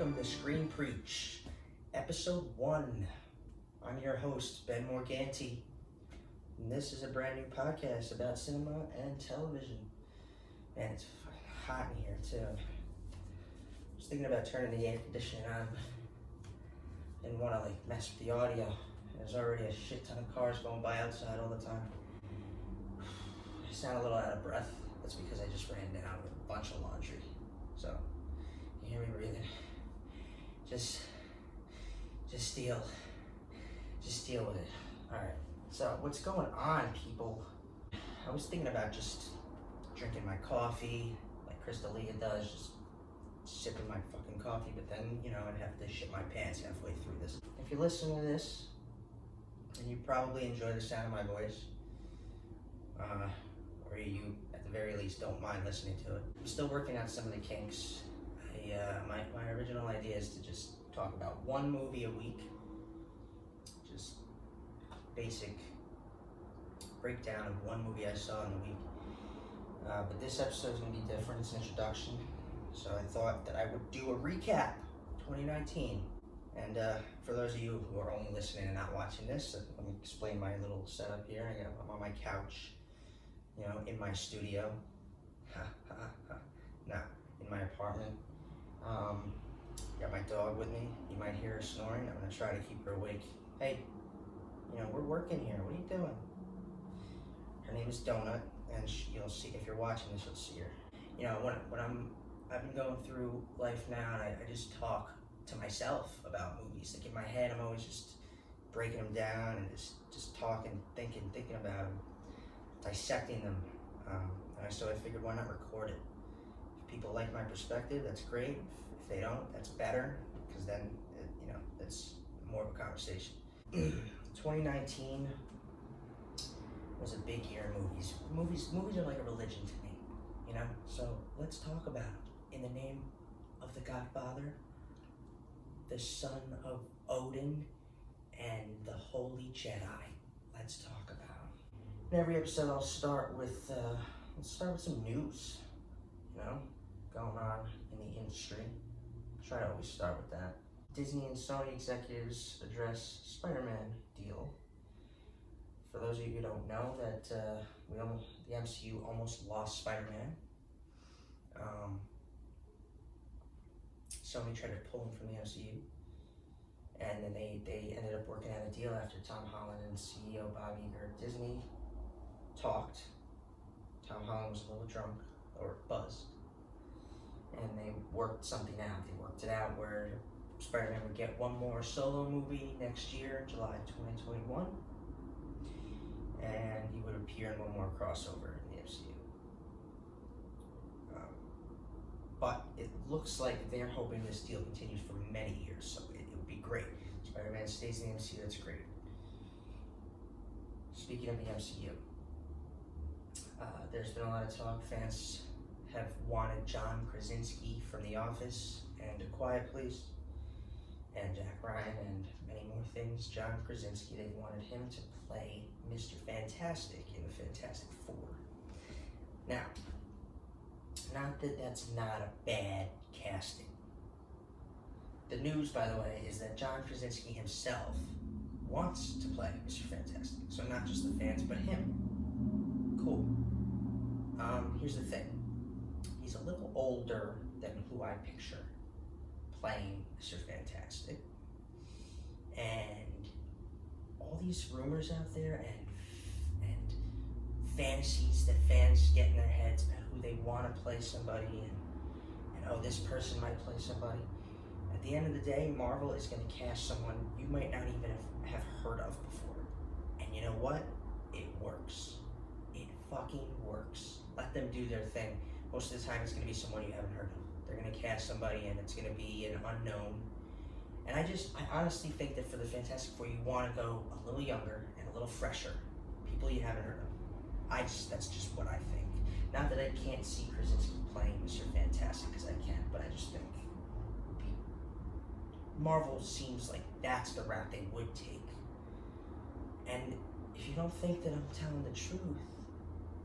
welcome to Screen Preach, Episode 1. I'm your host, Ben Morganti, and this is a brand new podcast about cinema and television. Man, it's hot in here, too. I was thinking about turning the air conditioning on. Didn't want to, mess with the audio. There's already a shit ton of cars going by outside all the time. I sound a little out of breath. That's because I just ran down with a bunch of laundry. So, you hear me breathing? Just deal with it. Alright, so what's going on, people? I was thinking about just drinking my coffee, like Crystalia does, just sipping my fucking coffee, but then, I'd have to shit my pants halfway through this. If you listen to this, and you probably enjoy the sound of my voice, or you, at the very least, don't mind listening to it. I'm still working out some of the kinks. My original idea is to just talk about one movie a week, just basic breakdown of one movie I saw in the week. But this episode is going to be different. It's an introduction, so I thought that I would do a recap 2019. And for those of you who are only listening and not watching this, let me explain my little setup here. I'm on my couch, in my studio. No, in my apartment. Got my dog with me. You might hear her snoring. I'm gonna try to keep her awake. Hey, we're working here. What are you doing? Her name is Donut, and you'll see, if you're watching this, you'll see her. When I've been going through life now, and I just talk to myself about movies. Like in my head, I'm always just breaking them down and just talking, thinking about them, dissecting them. So I figured, why not record it? If people like my perspective, that's great. If they don't, that's better, because then, it's more of a conversation. 2019 was a big year in movies. Movies are like a religion to me, So let's talk about it. In the name of the Godfather, the son of Odin, and the Holy Jedi. Let's talk about it. In every episode, I'll start with some news, going on in the industry. Try to always start with that. Disney and Sony executives address Spider-Man deal. For those of you who don't know, that the MCU almost lost Spider-Man. Sony tried to pull him from the MCU, and then they ended up working out a deal after Tom Holland and CEO Bob Iger of Disney talked. Tom Holland was a little drunk, or buzzed, and they worked something out. They worked it out where Spider-Man would get one more solo movie next year, July 2021, and he would appear in one more crossover in the MCU. But it looks like they're hoping this deal continues for many years, so it would be great. Spider-Man stays in the MCU, that's great. Speaking of the MCU, there's been a lot of talk. Fans have wanted John Krasinski from The Office and A Quiet Place, and Jack Ryan, and many more things. John Krasinski, they wanted him to play Mr. Fantastic in the Fantastic Four. Now, not that that's not a bad casting. The news, by the way, is that John Krasinski himself wants to play Mr. Fantastic. So not just the fans, but him. Cool. Here's the thing. He's a little older than who I picture playing Mr. Fantastic. And all these rumors out there and fantasies that fans get in their heads about who they want to play somebody and this person might play somebody. At the end of the day, Marvel is going to cast someone you might not even have heard of before. And you know what? It works. It fucking works. Let them do their thing. Most of the time, it's going to be someone you haven't heard of. They're going to cast somebody, and it's going to be an unknown. And I honestly think that for the Fantastic Four, you want to go a little younger and a little fresher. People you haven't heard of. That's just what I think. Not that I can't see Krasinski playing Mr. Fantastic, because I can, but I just think Marvel seems like that's the route they would take. And if you don't think that I'm telling the truth,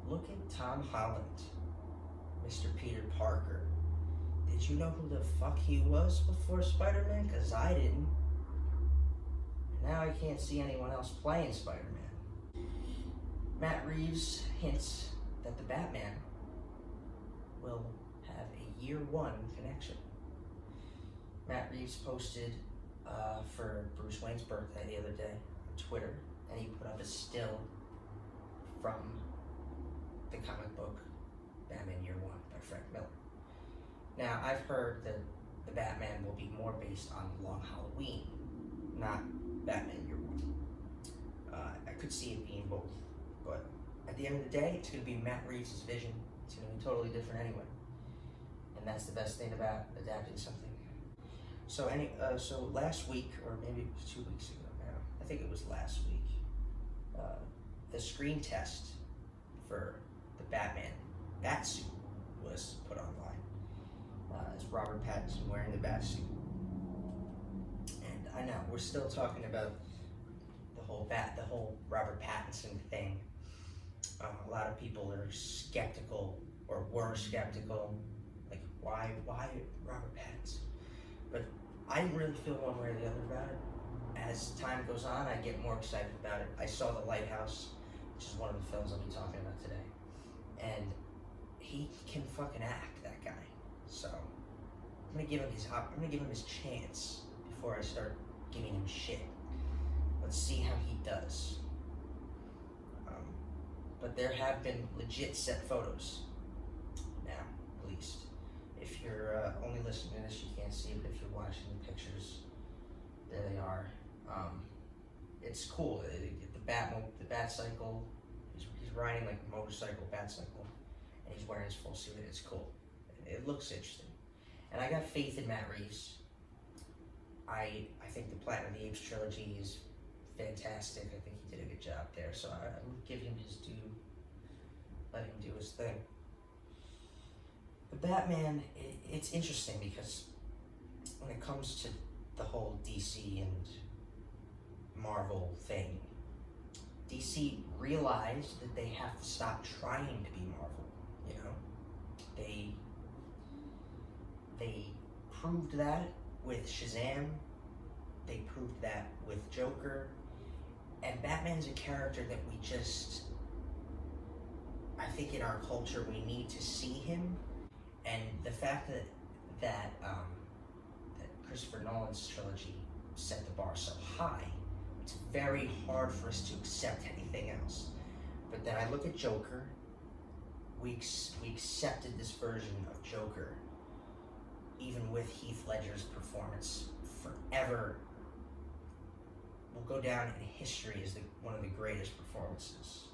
look at Tom Holland, Mr. Peter Parker, Did you know who the fuck he was before Spider-Man? Because I didn't. Now I can't see anyone else playing Spider-Man. Matt Reeves hints that the Batman will have a year one connection. Matt Reeves posted for Bruce Wayne's birthday the other day on Twitter, and he put up a still from the comic book Batman Year One by Frank Miller. Now, I've heard that the Batman will be more based on Long Halloween, not Batman Year One. I could see it being both, but at the end of the day, it's going to be Matt Reeves' vision. It's going to be totally different anyway, and that's the best thing about adapting something. So last week, or maybe it was 2 weeks ago now, I think it was last week, the screen test for the Batman Batsuit was put online. It's Robert Pattinson wearing the Batsuit. And I know, we're still talking about the whole Robert Pattinson thing. A lot of people are skeptical, or were skeptical, like, why Robert Pattinson? But I didn't really feel one way or the other about it. As time goes on, I get more excited about it. I saw The Lighthouse, which is one of the films I'll be talking about today, and he can fucking act, that guy. So I'm gonna give him his chance before I start giving him shit. Let's see how he does. But there have been legit set photos now, at least. If you're only listening to this, you can't see it, but if you're watching the pictures, there they are. It's cool. The bat cycle, he's riding like a motorcycle, bat cycle, and he's wearing his full suit, and it's cool. It looks interesting. And I got faith in Matt Reeves. I think the Planet of the Apes trilogy is fantastic. I think he did a good job there, so I would give him his due, let him do his thing. The Batman, it's interesting because when it comes to the whole DC and Marvel thing, DC realized that they have to stop trying to be Marvel, you know? They proved that with Shazam, they proved that with Joker, and Batman's a character that we just, I think in our culture we need to see him, and the fact that Christopher Nolan's trilogy set the bar so high, it's very hard for us to accept anything else. But then I look at Joker, we accepted this version of Joker, even with Heath Ledger's performance, forever will go down in history as one of the greatest performances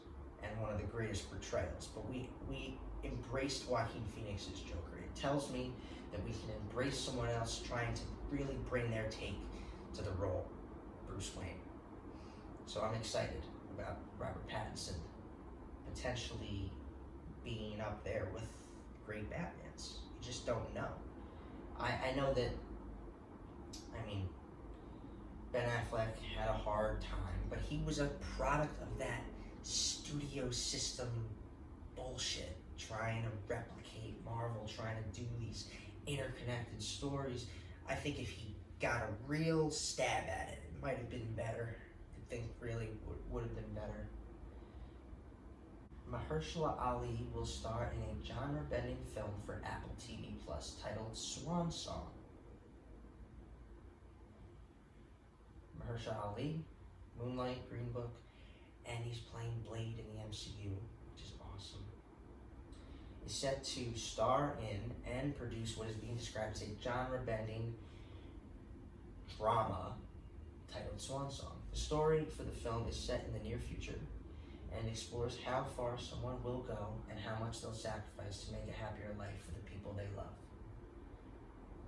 and one of the greatest portrayals. But we embraced Joaquin Phoenix's Joker. It tells me that we can embrace someone else trying to really bring their take to the role, Bruce Wayne. So I'm excited about Robert Pattinson potentially being up there with great Batmans. You just don't know. I know that, Ben Affleck had a hard time, but he was a product of that studio system bullshit, trying to replicate Marvel, trying to do these interconnected stories. I think if he got a real stab at it, it might have been better. I think really would have been better. Mahershala Ali will star in a genre-bending film for Apple TV Plus titled Swan Song. Mahershala Ali, Moonlight, Green Book, and he's playing Blade in the MCU, which is awesome. Is set to star in and produce what is being described as a genre-bending drama titled Swan Song. The story for the film is set in the near future and explores how far someone will go and how much they'll sacrifice to make a happier life for the people they love.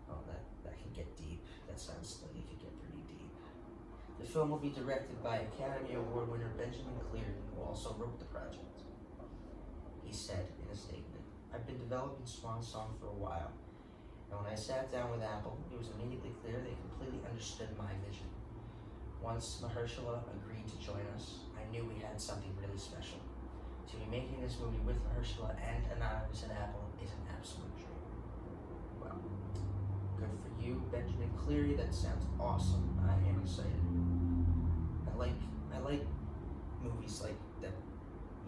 Oh, that can get deep. That sounds like it could get pretty deep. The film will be directed by Academy Award winner Benjamin Cleary, who also wrote the project. He said in a statement, "I've been developing Swan Song for a while, and when I sat down with Apple, it was immediately clear they completely understood my vision. Once Mahershala agreed to join us, I knew we had something really special. To be making this movie with Mahershala and Anonymous at Apple is an absolute dream." Well, Good for you, Benjamin Cleary. That sounds awesome. I am excited. I like movies like that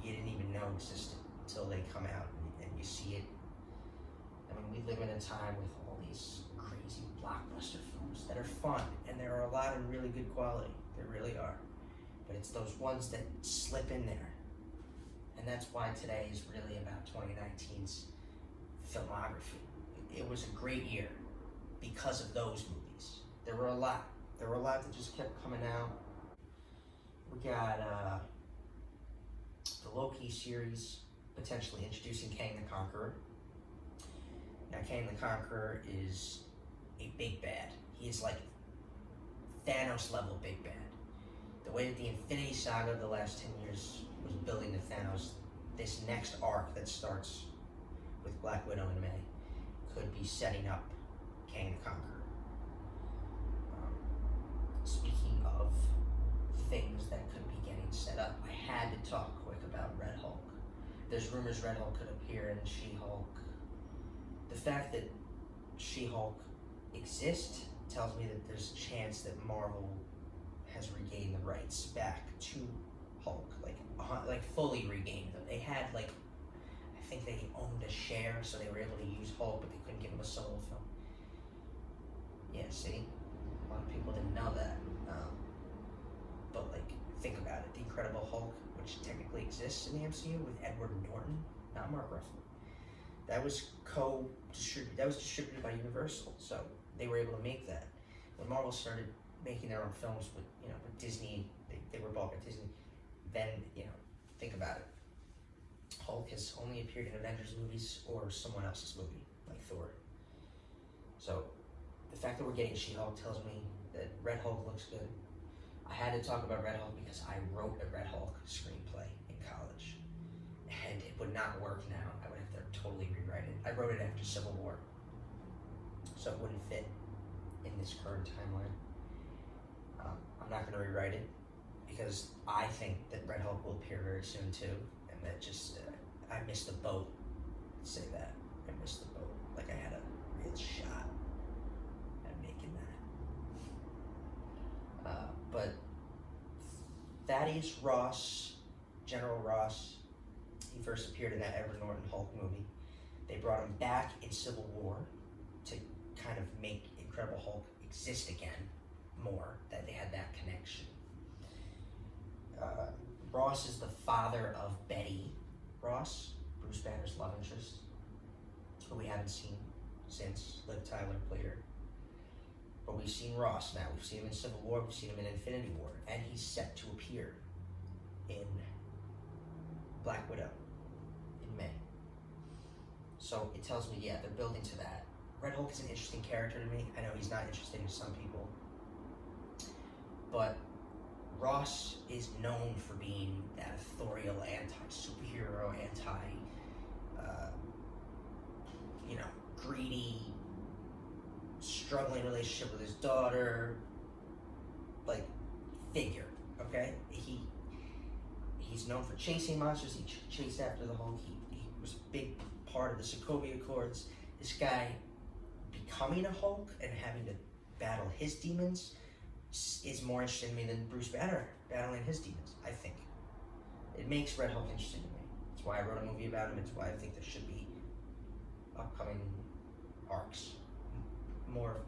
you didn't even know existed until they come out and you see it. I mean, we live in a time with all these crazy blockbuster films that are fun, and there are a lot of really good quality. There really are. But it's those ones that slip in there. And that's why today is really about 2019's filmography. It was a great year because of those movies. There were a lot. There were a lot that just kept coming out. We got the Loki series, potentially introducing Kang the Conqueror. Now, Kang the Conqueror is a big bad. He is like Thanos level big bad. The way that the Infinity Saga of the last 10 years was building to Thanos, this next arc that starts with Black Widow in May could be setting up Kang the Conqueror. Speaking of things that could be getting set up, I had to talk quick about Red Hulk. There's rumors Red Hulk could appear in She-Hulk. The fact that She-Hulk exists tells me that there's a chance that Marvel has regained the rights back to Hulk, like fully regained them. They had I think they owned a share, so they were able to use Hulk, but they couldn't give him a solo film. Yeah, see, a lot of people didn't know that. But think about it: the Incredible Hulk, which technically exists in the MCU with Edward Norton, not Mark Ruffalo. That was distributed by Universal, so they were able to make that. When Marvel started making their own films with Disney, they were bought by Disney. Then think about it. Hulk has only appeared in Avengers movies or someone else's movie, like Thor. So the fact that we're getting She-Hulk tells me that Red Hulk looks good. I had to talk about Red Hulk because I wrote a Red Hulk screenplay in college, and it would not work now. I would have to totally rewrite it. I wrote it after Civil War, so it wouldn't fit in this current timeline. I'm not going to rewrite it because I think that Red Hulk will appear very soon too, and that just I missed the boat. Say that I missed the boat. Like I had a real shot at making that. But Thaddeus Ross, General Ross, he first appeared in that Edward Norton Hulk movie. They brought him back in Civil War to kind of make Incredible Hulk exist again more, that they had that connection. Ross is the father of Betty Ross, Bruce Banner's love interest, who we haven't seen since Liv Tyler played her. But we've seen Ross now. We've seen him in Civil War, we've seen him in Infinity War, and he's set to appear in Black Widow in May. So it tells me, yeah, they're building to that. Red Hulk is an interesting character to me. I know he's not interesting to some people, but Ross is known for being that authorial anti-superhero, greedy, struggling relationship with his daughter, figure, okay? He's known for chasing monsters. He chased after the Hulk. He was a big part of the Sokovia Accords. This guy becoming a Hulk and having to battle his demons is more interesting to me than Bruce Banner battling his demons, I think. It makes Red Hulk interesting to me. That's why I wrote a movie about him. It's why I think there should be upcoming arcs, more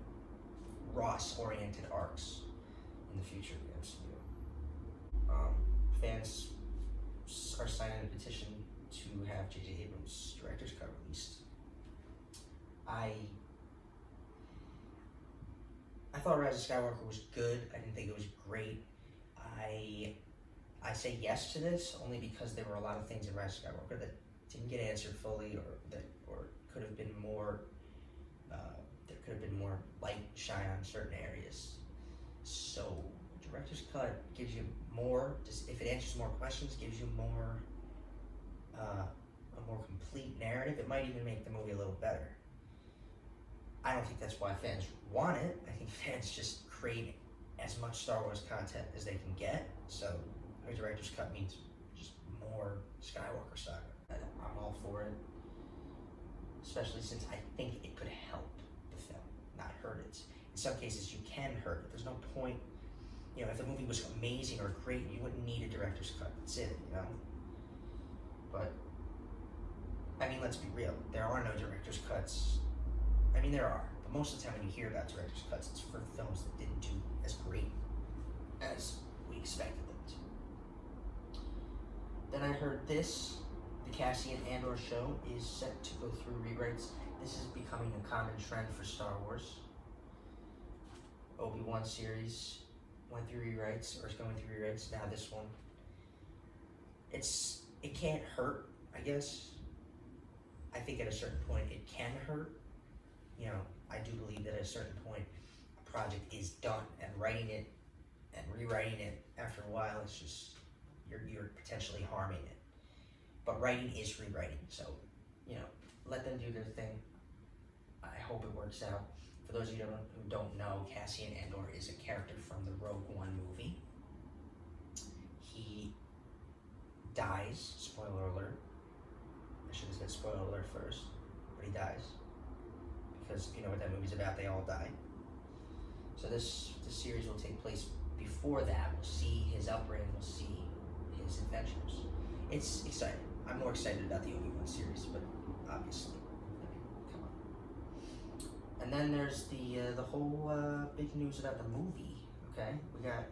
Ross-oriented arcs in the future of the MCU. Fans are signing a petition to have J.J. Abrams' director's cut released. I thought Rise of Skywalker was good. I didn't think it was great. I say yes to this only because there were a lot of things in Rise of Skywalker that didn't get answered fully, or could have been more. There could have been more light shine on certain areas. So director's cut gives you more. If it answers more questions, gives you more. A more complete narrative. It might even make the movie a little better. I don't think that's why fans want it. I think fans just crave as much Star Wars content as they can get. So a director's cut means just more Skywalker saga. I'm all for it, especially since I think it could help the film. not hurt it. In some cases, you can hurt it. There's no point, if the movie was amazing or great, you wouldn't need a director's cut. That's it, But, let's be real. There are no director's cuts. There are. But most of the time when you hear about director's cuts, it's for films that didn't do as great as we expected them to. Then I heard this. The Cassian Andor show is set to go through rewrites. This is becoming a common trend for Star Wars. Obi-Wan series went through rewrites, or is going through rewrites. Now this one. It can't hurt, I guess. I think at a certain point it can hurt. I do believe that at a certain point a project is done, and writing it and rewriting it after a while, it's just, you're potentially harming it. But writing is rewriting, so, let them do their thing. I hope it works out. For those of you who don't know, Cassian Andor is a character from the Rogue One movie. He dies, spoiler alert. I should have said spoiler alert first, but he dies. Because if you know what that movie's about, they all die. So this series will take place before that. We'll see his upbringing, we'll see his adventures. It's exciting. I'm more excited about the Obi-Wan series, but obviously, come on. And then there's the whole big news about the movie. Okay, we got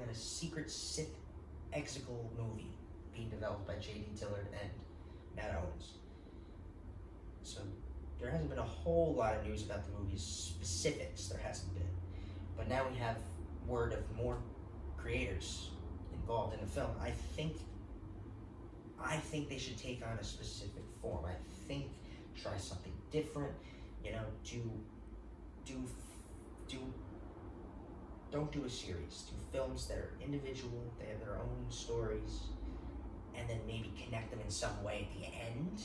a secret Sith Exegol movie being developed by J.D. Dillard and Matt Owens. So there hasn't been a whole lot of news about the movie's specifics. There hasn't been, but now we have word of more creators involved in the film. I think they should take on a specific form. I think try something different. Don't do a series. Do films that are individual. They have their own stories, and then maybe connect them in some way at the end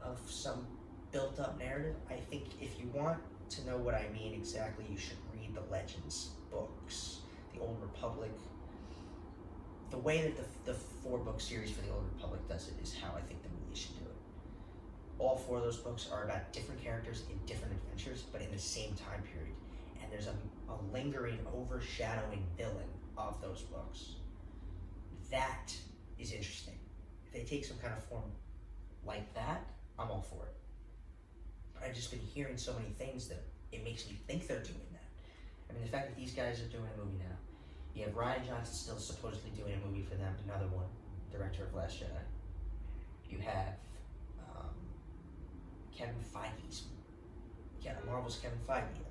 of some built-up narrative. I think if you want to know what I mean exactly, you should read the Legends books, the Old Republic. The way that the 4-book series for the Old Republic does it is how I think the movie should do it. All 4 of those books are about different characters in different adventures, but in the same time period. And there's a lingering, overshadowing villain of those books. That is interesting. If they take some kind of form like that, I'm all for it. But I've just been hearing so many things that it makes me think they're doing that. The fact that these guys are doing a movie now. You have Rian Johnson still supposedly doing a movie for them, another one, director of Last Jedi. You have Kevin Feige's, Marvel's Kevin Feige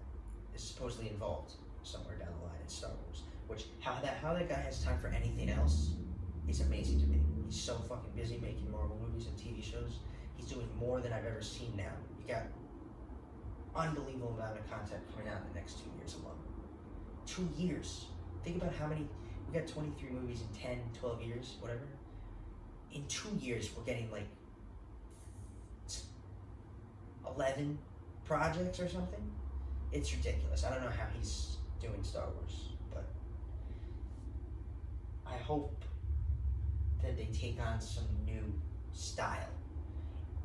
is supposedly involved somewhere down the line in Star Wars. Which, how that guy has time for anything else is amazing to me. He's so fucking busy making Marvel movies and TV shows. He's doing more than I've ever seen now. You got unbelievable amount of content coming out in the next 2 years alone. 2 years. Think about how many, we got 23 movies in 10, 12 years, whatever. In 2 years, we're getting like 11 projects or something. It's ridiculous. I don't know how he's doing Star Wars, but I hope that they take on some new style.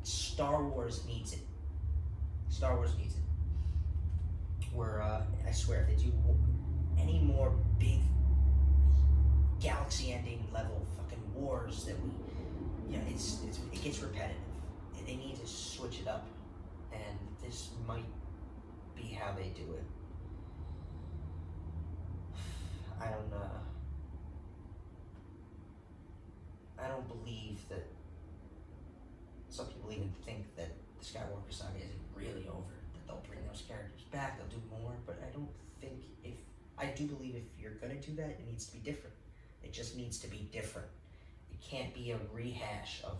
Star Wars needs it. Star Wars needs it. I swear, if they do any more big galaxy-ending level fucking wars that it gets repetitive. They need to switch it up, and this might be how they do it. I don't believe that some people even think that the Skywalker saga isn't really over, that they'll bring those characters back, they'll do more, but I don't think I do believe if you're gonna do that, it needs to be different. It just needs to be different. It can't be a rehash of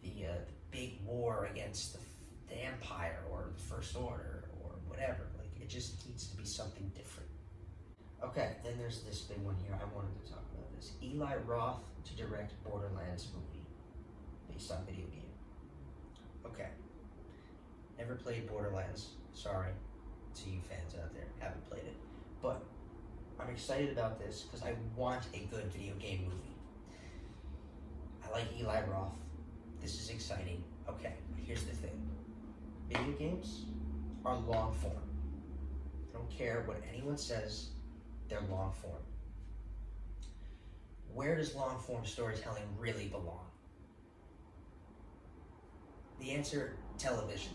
the big war against the Empire or the First Order or whatever. Like, it just needs to be something different. Okay, then there's this big one here. I wanted to talk about this. Eli Roth to direct Borderlands movie based on video game. Okay. Never played Borderlands. Sorry to you fans out there. Haven't played it. But I'm excited about this because I want a good video game movie. I like Eli Roth. This is exciting. Okay, here's the thing. Video games are long form. I don't care what anyone says, they're long form. Where does long form storytelling really belong? The answer, television.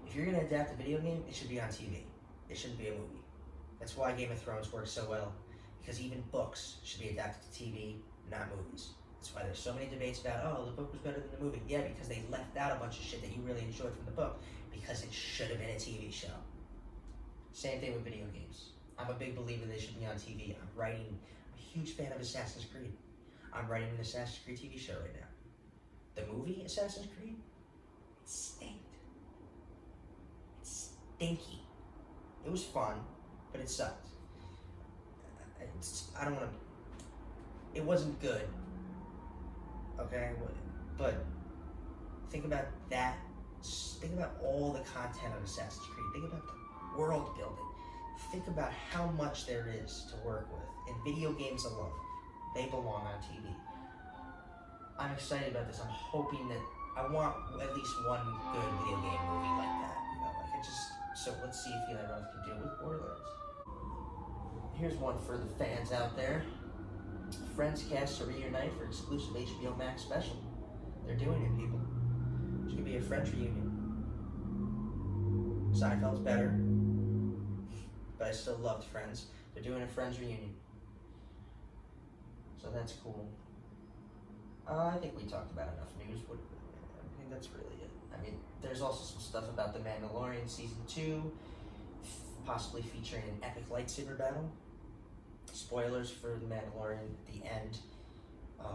If you're going to adapt a video game, it should be on TV. It shouldn't be a movie. That's why Game of Thrones works so well, because even books should be adapted to TV, not movies. That's why there's so many debates about, oh, the book was better than the movie. Yeah, because they left out a bunch of shit that you really enjoyed from the book, because it should have been a TV show. Same thing with video games. I'm a big believer they should be on TV. I'm a huge fan of Assassin's Creed. I'm writing an Assassin's Creed TV show right now. The movie Assassin's Creed, it stinked. It's stinky. It was fun, but it sucked. I don't want to. It wasn't good. Okay, but think about that. Think about all the content of Assassin's Creed. Think about the world building. Think about how much there is to work with. In video games alone, they belong on TV. I'm excited about this. I'm hoping that I want at least one good video game movie like that. So let's see if Eli Roth can deal with Borderlands. Here's one for the fans out there. Friends cast to reunite for exclusive HBO Max special. They're doing it, people. It's gonna be a Friends reunion. Seinfeld's better, but I still loved Friends. They're doing a Friends reunion. So that's cool. I think we talked about enough news. I think that's really it. I mean, there's also some stuff about The Mandalorian Season 2, possibly featuring an epic lightsaber battle. Spoilers for The Mandalorian at the end.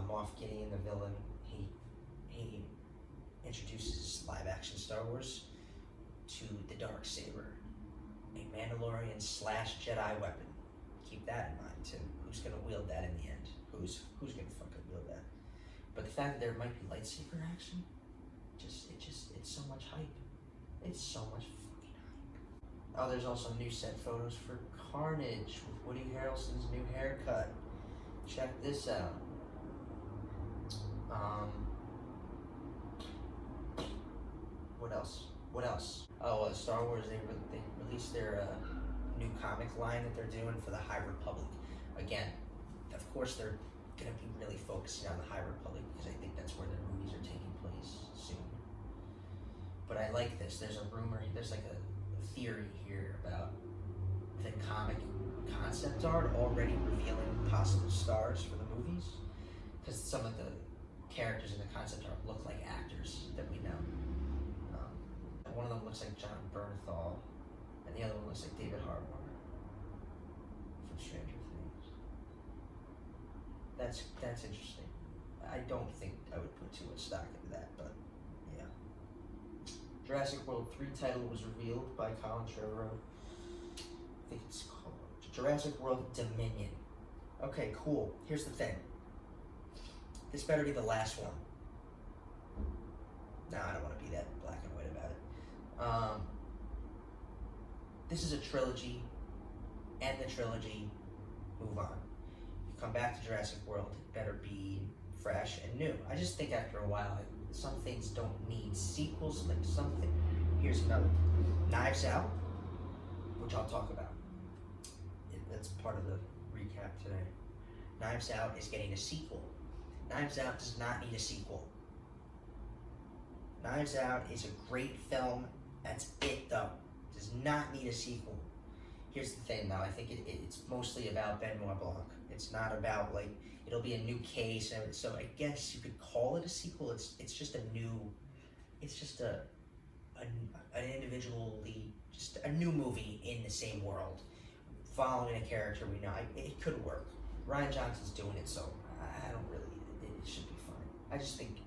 Moff Gideon, the villain, he introduces live-action Star Wars to the Darksaber, a Mandalorian / Jedi weapon. Keep that in mind too. Who's gonna wield that in the end? Who's gonna fucking wield that? But the fact that there might be lightsaber action, it's so much hype. It's so much fucking hype. Oh, there's also new set photos for Carnage with Woody Harrelson's new haircut. Check this out. What else? Oh, Star Wars, they released their new comic line that they're doing for the High Republic. Again, of course they're going to be really focusing on the High Republic because I think that's where their movies are taking place soon. But I like this. There's a rumor, there's like a theory here about the comic concept art already revealing possible stars for the movies, because some of the characters in the concept art look like actors that we know. One of them looks like John Bernthal, and the other one looks like David Harbour from Stranger Things. That's interesting. I don't think I would put too much stock into that, but yeah. Jurassic World 3 title was revealed by Colin Trevorrow. I think it's called Jurassic World Dominion. Okay, cool. Here's the thing. This better be the last one. No, I don't want to be that black and white about it. This is a trilogy. End the trilogy. Move on. You come back to Jurassic World, it better be fresh and new. I just think after a while, some things don't need sequels. Like something. Here's another. Knives Out, which I'll talk about. That's part of the recap today. Knives Out is getting a sequel. Knives Out does not need a sequel. Knives Out is a great film. That's it, though. Does not need a sequel. Here's the thing, though. I think it's mostly about Benoit Blanc. It's not about, like, it'll be a new case. And so I guess you could call it a sequel. It's just a new, it's just an individually, just a new movie in the same world, following a character we know. It could work. Rian Johnson's doing it, so I don't really, it should be fine. I just think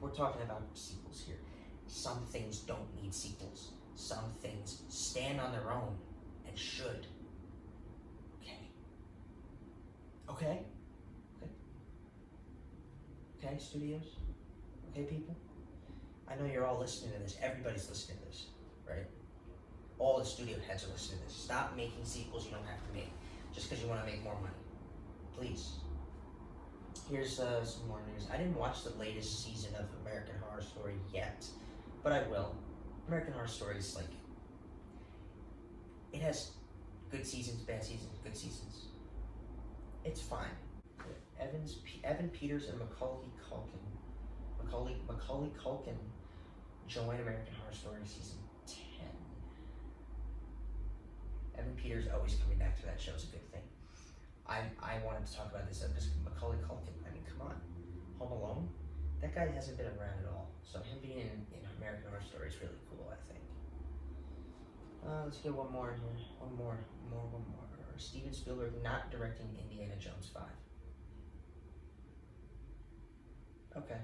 we're talking about sequels here. Some things don't need sequels. Some things stand on their own and should. Okay? Okay, studios? Okay, people? I know you're all listening to this. Everybody's listening to this, right? All the studio heads are listening to this. Stop making sequels you don't have to make just because you want to make more money. Please. Here's some more news. I didn't watch the latest season of American Horror Story yet, but I will. American Horror Story is like, It has good seasons, bad seasons, good seasons. It's fine. Evan Peters and Macaulay Culkin join American Horror Story season 10. Evan Peters always coming back to that show is a good thing. I wanted to talk about this because Macaulay Culkin, I mean, come on. Home Alone? That guy hasn't been around at all. So him being in American Horror Story is really cool, I think. Let's get one more in here. One more. Steven Spielberg not directing Indiana Jones 5. Okay.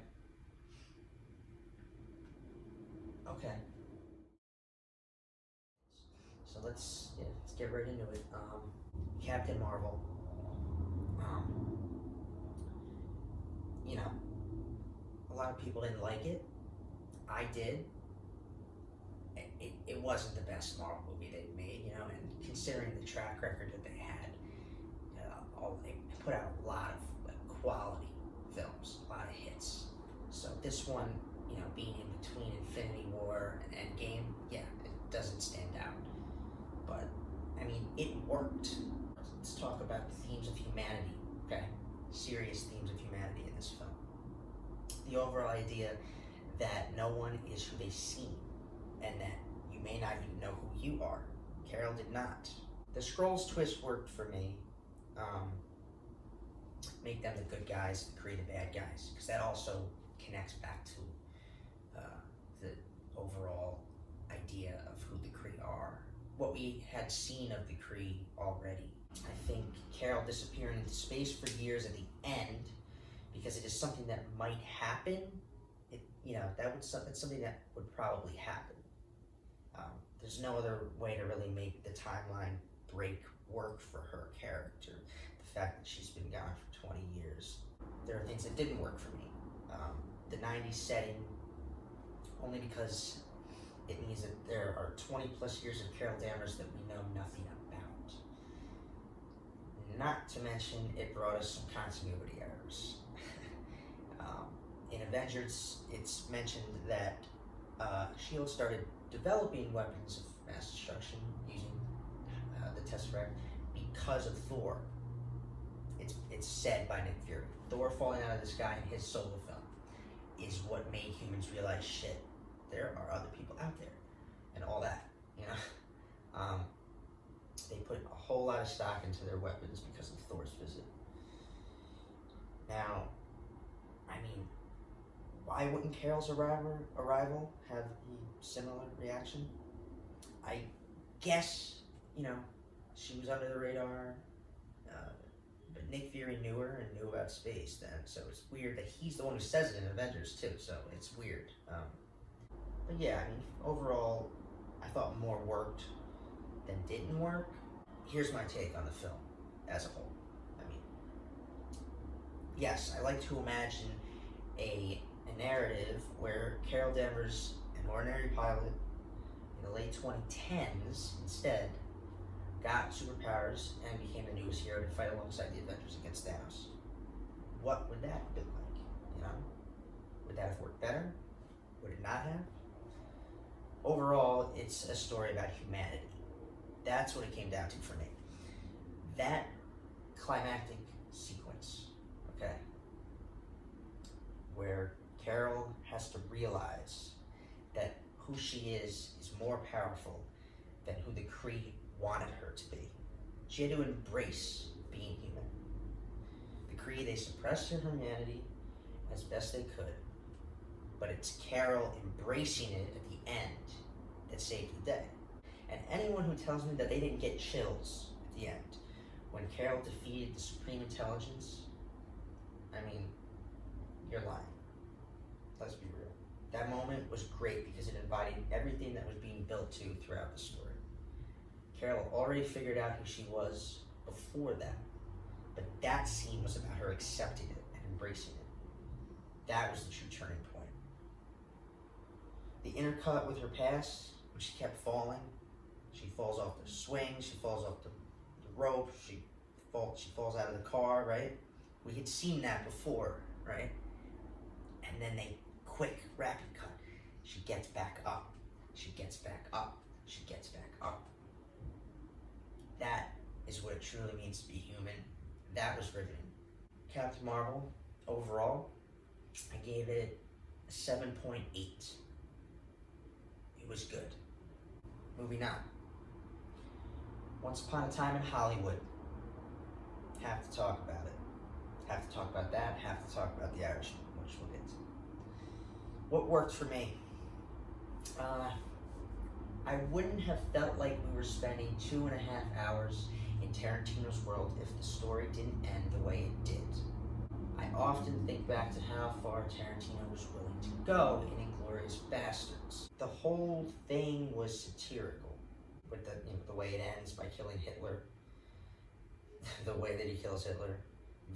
So let's get right into it. Captain Marvel. You know, a lot of people didn't like it. I did. It wasn't the best Marvel movie they've made, you know, and considering the track record that they had, they put out a lot of quality films, a lot of hits. So this one, you know, being in between Infinity War and Endgame, yeah, it doesn't stand out. But, I mean, it worked. Let's talk about the themes of humanity, okay? Serious themes of humanity in this film. The overall idea that no one is who they seem, and that you may not even know who you are. Carol did not. The Skrulls twist worked for me. Make them the good guys, the Kree the bad guys, because that also connects back to the overall idea of who the Kree are. What we had seen of the Kree already. I think Carol disappearing into space for years at the end, because it is something that might happen. That's something that would probably happen. There's no other way to really make the timeline break work for her character. The fact that she's been gone for 20 years. There are things that didn't work for me. The 90s setting, only because it means that there are 20 plus years of Carol Danvers that we know nothing about. Not to mention, it brought us some continuity errors. In Avengers, it's mentioned that S.H.I.E.L.D. started developing weapons of mass destruction using the Tesseract because of Thor. It's said by Nick Fury. Thor falling out of the sky in his solo film is what made humans realize, shit, there are other people out there, and all that, you know? They put a whole lot of stock into their weapons because of Thor's visit. Now, I mean, why wouldn't Carol's arrival have a similar reaction? I guess, you know, she was under the radar, but Nick Fury knew her and knew about space then, so it's weird that he's the one who says it in Avengers too, so it's weird. But yeah, I mean, overall, I thought more worked than didn't work. Here's my take on the film as a whole. I mean, yes, I like to imagine a narrative where Carol Danvers, an ordinary pilot in the late 2010s, instead got superpowers and became the newest hero to fight alongside the Avengers against Thanos. What would that have been like? You know, would that have worked better? Would it not have? Overall, it's a story about humanity. That's what it came down to for me. That climactic sequence, okay, where Carol has to realize that who she is more powerful than who the Kree wanted her to be. She had to embrace being human. The Kree, they suppressed her humanity as best they could, but it's Carol embracing it at the end that saved the day. And anyone who tells me that they didn't get chills at the end when Carol defeated the Supreme Intelligence, I mean, you're lying. Let's be real. That moment was great because it embodied everything that was being built to throughout the story. Carol already figured out who she was before that, but that scene was about her accepting it and embracing it. That was the true turning point. The intercut with her past, when she kept falling, she falls off the swing, she falls off the rope, she falls out of the car, right? We had seen that before, right? And then they quick, rapid cut. She gets back up. She gets back up. She gets back up. what it truly means to be human. That was riveting. Captain Marvel, overall, I gave it a 7.8. It was good. Moving on. Once Upon a Time in Hollywood. Have to talk about it. Have to talk about that. Have to talk about The Irishman, which we'll get to. What worked for me? I wouldn't have felt like we were spending 2.5 hours in Tarantino's world if the story didn't end the way it did. I often think back to how far Tarantino was willing to go in Inglourious Basterds. The whole thing was satirical, with the way it ends by killing Hitler, the way that he kills Hitler,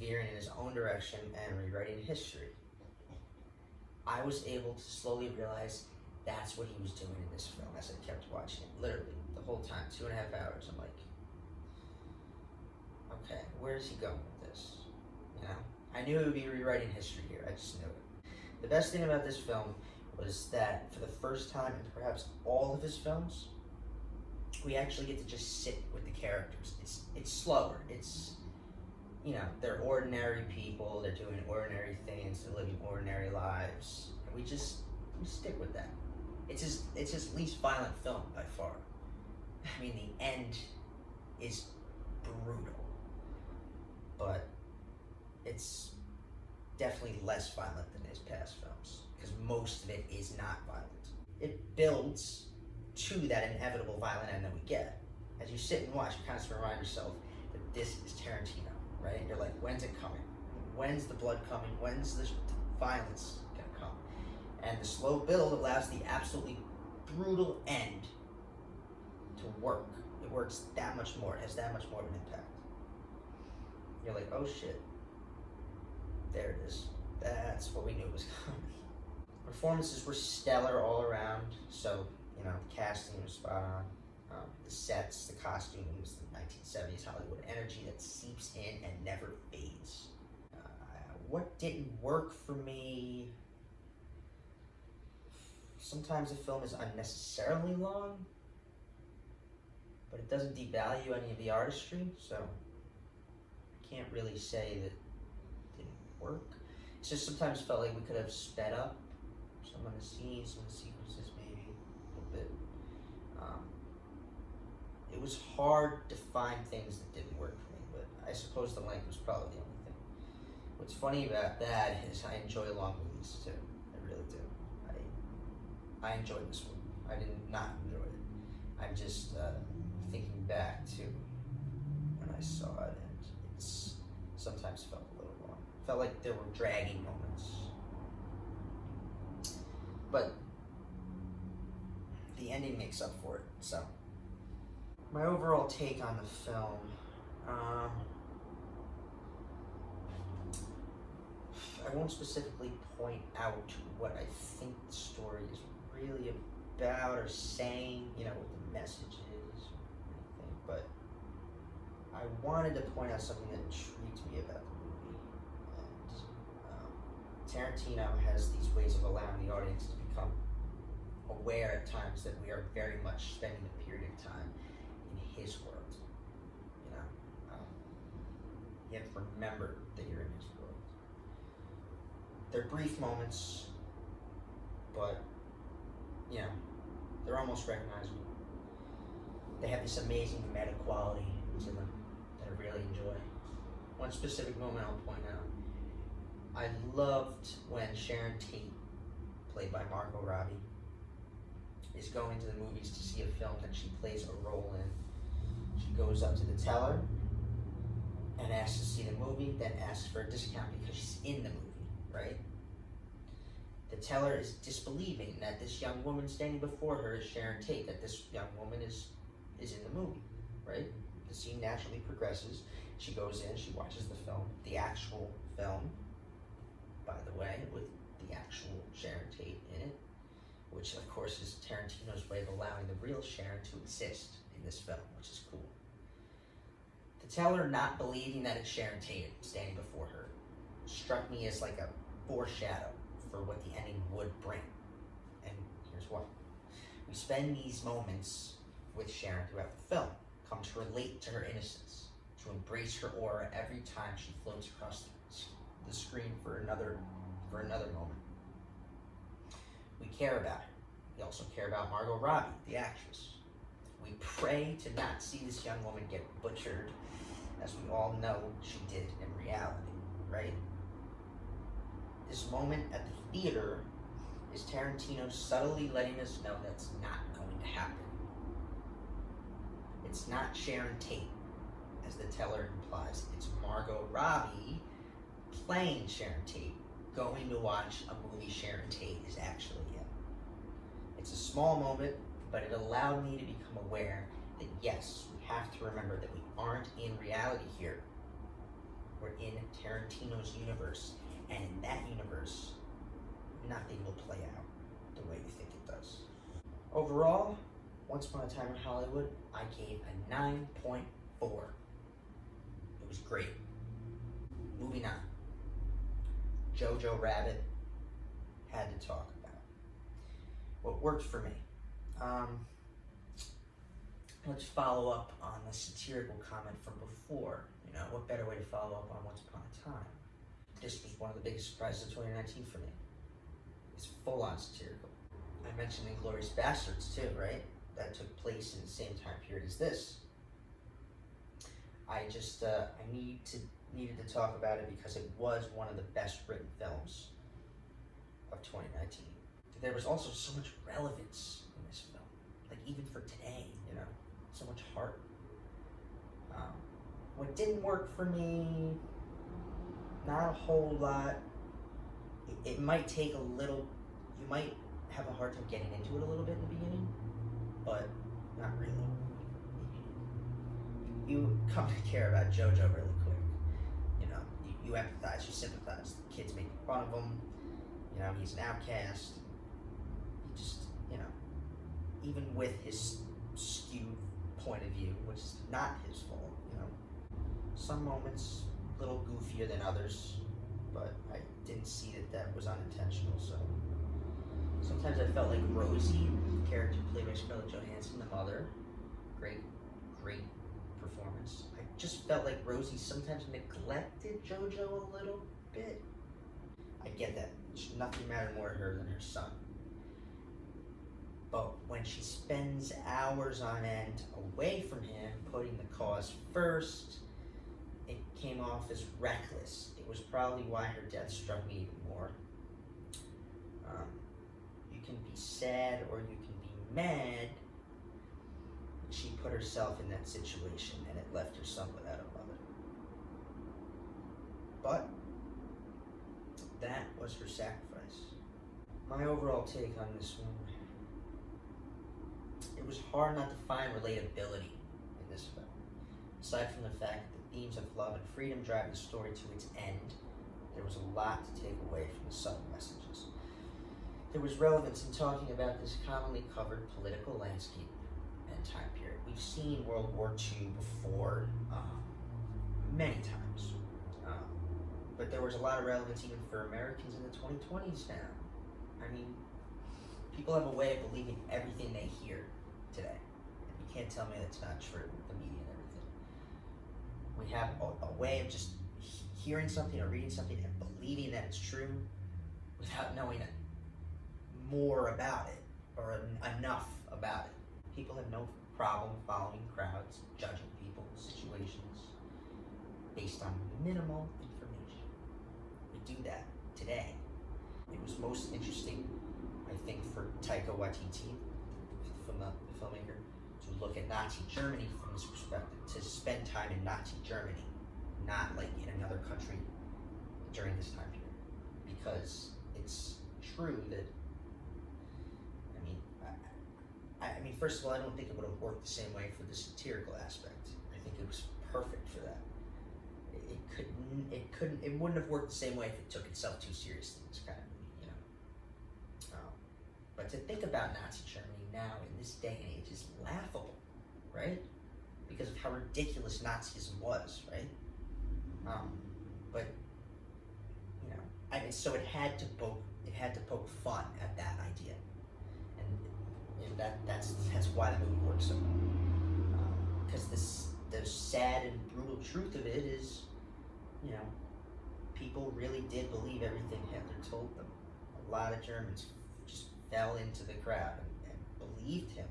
veering in his own direction and rewriting history. I was able to slowly realize that's what he was doing in this film as I kept watching it, literally, the whole time, 2.5 hours. I'm like, okay, where is he going with this? You know, I knew it would be rewriting history here, I just knew it. The best thing about this film was that for the first time in perhaps all of his films, we actually get to just sit with the characters. It's slower, they're ordinary people, they're doing ordinary things, they're living ordinary lives, and we stick with that. It's his least violent film by far. I mean, the end is brutal, but it's definitely less violent than his past films, because most of it is not violent. It builds to that inevitable violent end that we get. As you sit and watch, you kind of remind yourself that this is Tarantino, right? You're like, when's it coming? When's the blood coming? When's the violence gonna come? And the slow build allows the absolutely brutal end to work. It works that much more. It has that much more of an impact. You're like, oh shit. There it is. That's what we knew was coming. Performances were stellar all around. So, the casting was spot on. The sets, the costumes, the 1970s Hollywood energy that seeps in and never fades. What didn't work for me? Sometimes a film is unnecessarily long, but it doesn't devalue any of the artistry, so I can't really say that it didn't work. It just sometimes felt like we could have sped up some of the scenes, some of the sequences, maybe a little bit. It was hard to find things that didn't work for me, but I suppose the length was probably the only thing. What's funny about that is I enjoy long movies too. I really do. I enjoyed this one. I did not enjoy it. I'm just thinking back to when I saw it, and it's sometimes felt a little long. Felt like there were dragging moments. But the ending makes up for it, so. My overall take on the film, I won't specifically point out what I think the story is really about or saying, what the message is or anything, but I wanted to point out something that intrigued me about the movie. And Tarantino has these ways of allowing the audience to become aware at times that we are very much spending a period of time in his world. You have to remember that you're in his world. They're brief moments, but they're almost recognizable. They have this amazing meta quality to them that I really enjoy. One specific moment I'll point out. I loved when Sharon Tate, played by Margot Robbie, is going to the movies to see a film that she plays a role in. She goes up to the teller and asks to see the movie, then asks for a discount because she's in the movie, right? The teller is disbelieving that this young woman standing before her is Sharon Tate, that this young woman is in the movie, right? The scene naturally progresses. She goes in, she watches the film, the actual film, by the way, with the actual Sharon Tate in it, which of course is Tarantino's way of allowing the real Sharon to exist in this film, which is cool. The teller not believing that it's Sharon Tate standing before her struck me as like a foreshadow for what the ending would bring. And here's why. We spend these moments with Sharon throughout the film, come to relate to her innocence, to embrace her aura every time she floats across the screen for another moment. We care about her. We also care about Margot Robbie, the actress. We pray to not see this young woman get butchered, as we all know she did in reality, right? This moment at the theater is Tarantino subtly letting us know that's not going to happen. It's not Sharon Tate, as the teller implies. It's Margot Robbie playing Sharon Tate, going to watch a movie Sharon Tate is actually in. It's a small moment, but it allowed me to become aware that yes, we have to remember that we aren't in reality here. We're in Tarantino's universe, and in that universe, nothing will play out the way you think it does. Overall, Once Upon a Time in Hollywood, I gave a 9.4. It was great. Moving on. Jojo Rabbit, had to talk about. What worked for me. Let's follow up on the satirical comment from before. You know, what better way to follow up on Once Upon a Time? This was one of the biggest surprises of 2019 for me. It's full-on satirical. I mentioned Inglourious Basterds too, right? That took place in the same time period as this. I just, I needed to talk about it because it was one of the best written films of 2019. There was also so much relevance in this film, like even for today, you know, so much heart. What didn't work for me, not a whole lot. It might take a little, you might have a hard time getting into it a little bit in the beginning, but not really. You come to care about Jojo really quick. You know, you empathize, you sympathize. The kids making fun of him. You know, he's an outcast. You just, you know, even with his skewed point of view, which is not his fault, you know. Some moments a little goofier than others, but I didn't see that was unintentional, so. Sometimes I felt like Rosie, the character played by Scarlett Johansson, the mother, great performance. I just felt like Rosie sometimes neglected Jojo a little bit. I get that. Nothing mattered more to her than her son. But when she spends hours on end away from him, putting the cause first, it came off as reckless. It was probably why her death struck me even more. You can be sad or you can be mad. She put herself in that situation and it left her son without a mother. But that was her sacrifice. My overall take on this one, it was hard not to find relatability in this film. Aside from the fact that the themes of love and freedom drive the story to its end, there was a lot to take away from the subtle messages. There was relevance in talking about this commonly covered political landscape and time period. We've seen World War II before many times, but there was a lot of relevance even for Americans in the 2020s now. I mean, people have a way of believing everything they hear today. You can't tell me that's not true with the media and everything. We have a way of just hearing something or reading something and believing that it's true without knowing more about it or enough about it. People have no problem following crowds, judging people, situations based on minimal information. We do that today. It was most interesting, I think, for Taika Waititi, from the filmmaker, to look at Nazi Germany from this perspective, to spend time in Nazi Germany, not like in another country during this time period. Because it's true that, I mean, first of all, I don't think it would have worked the same way for the satirical aspect. I think it was perfect for that. It wouldn't have worked the same way if it took itself too seriously. It's kind of, you know. But to think about Nazi Germany now in this day and age is laughable, right? Because of how ridiculous Nazism was, right? But you know, I mean, so it had to poke fun at that idea, and that's why the movie works so well. Because those sad and brutal the truth of it is, you know, people really did believe everything Hitler told them. A lot of Germans just fell into the crowd and believed him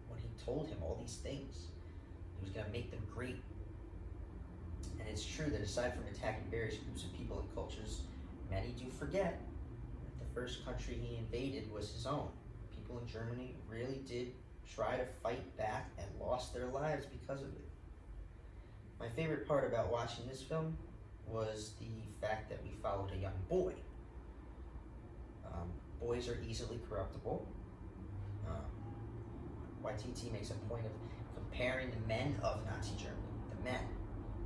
when he told him all these things. He was going to make them great. And it's true that aside from attacking various groups of people and cultures, many do forget that the first country he invaded was his own. People in Germany really did try to fight back and lost their lives because of it. My favorite part about watching this film was the fact that we followed a young boy. Boys are easily corruptible. YTT makes a point of comparing the men of Nazi Germany, the men,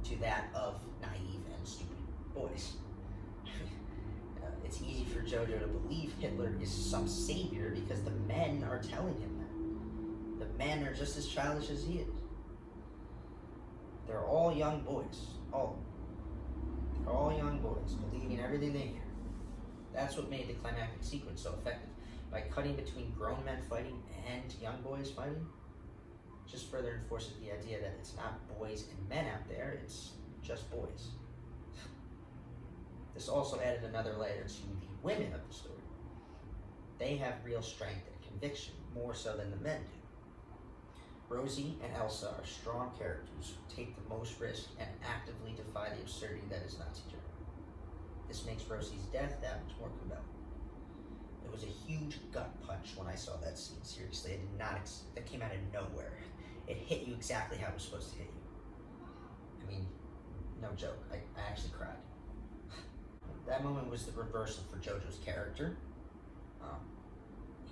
to that of naive and stupid boys. It's easy for Jojo to believe Hitler is some savior because the men are telling him that. The men are just as childish as he is. They're all young boys, all of them. They're all young boys, believing everything they hear. That's what made the climactic sequence so effective. By cutting between grown men fighting and young boys fighting, just further enforces the idea that it's not boys and men out there, it's just boys. This also added another layer to the women of the story. They have real strength and conviction, more so than the men do. Rosie and Elsa are strong characters who take the most risk and actively defy the absurdity that is Nazi Germany. This makes Rosie's death that much more compelling. It was a huge gut punch when I saw that scene, seriously. I did not, that came out of nowhere. It hit you exactly how it was supposed to hit you. I mean, no joke, I actually cried. That moment was the reversal for Jojo's character.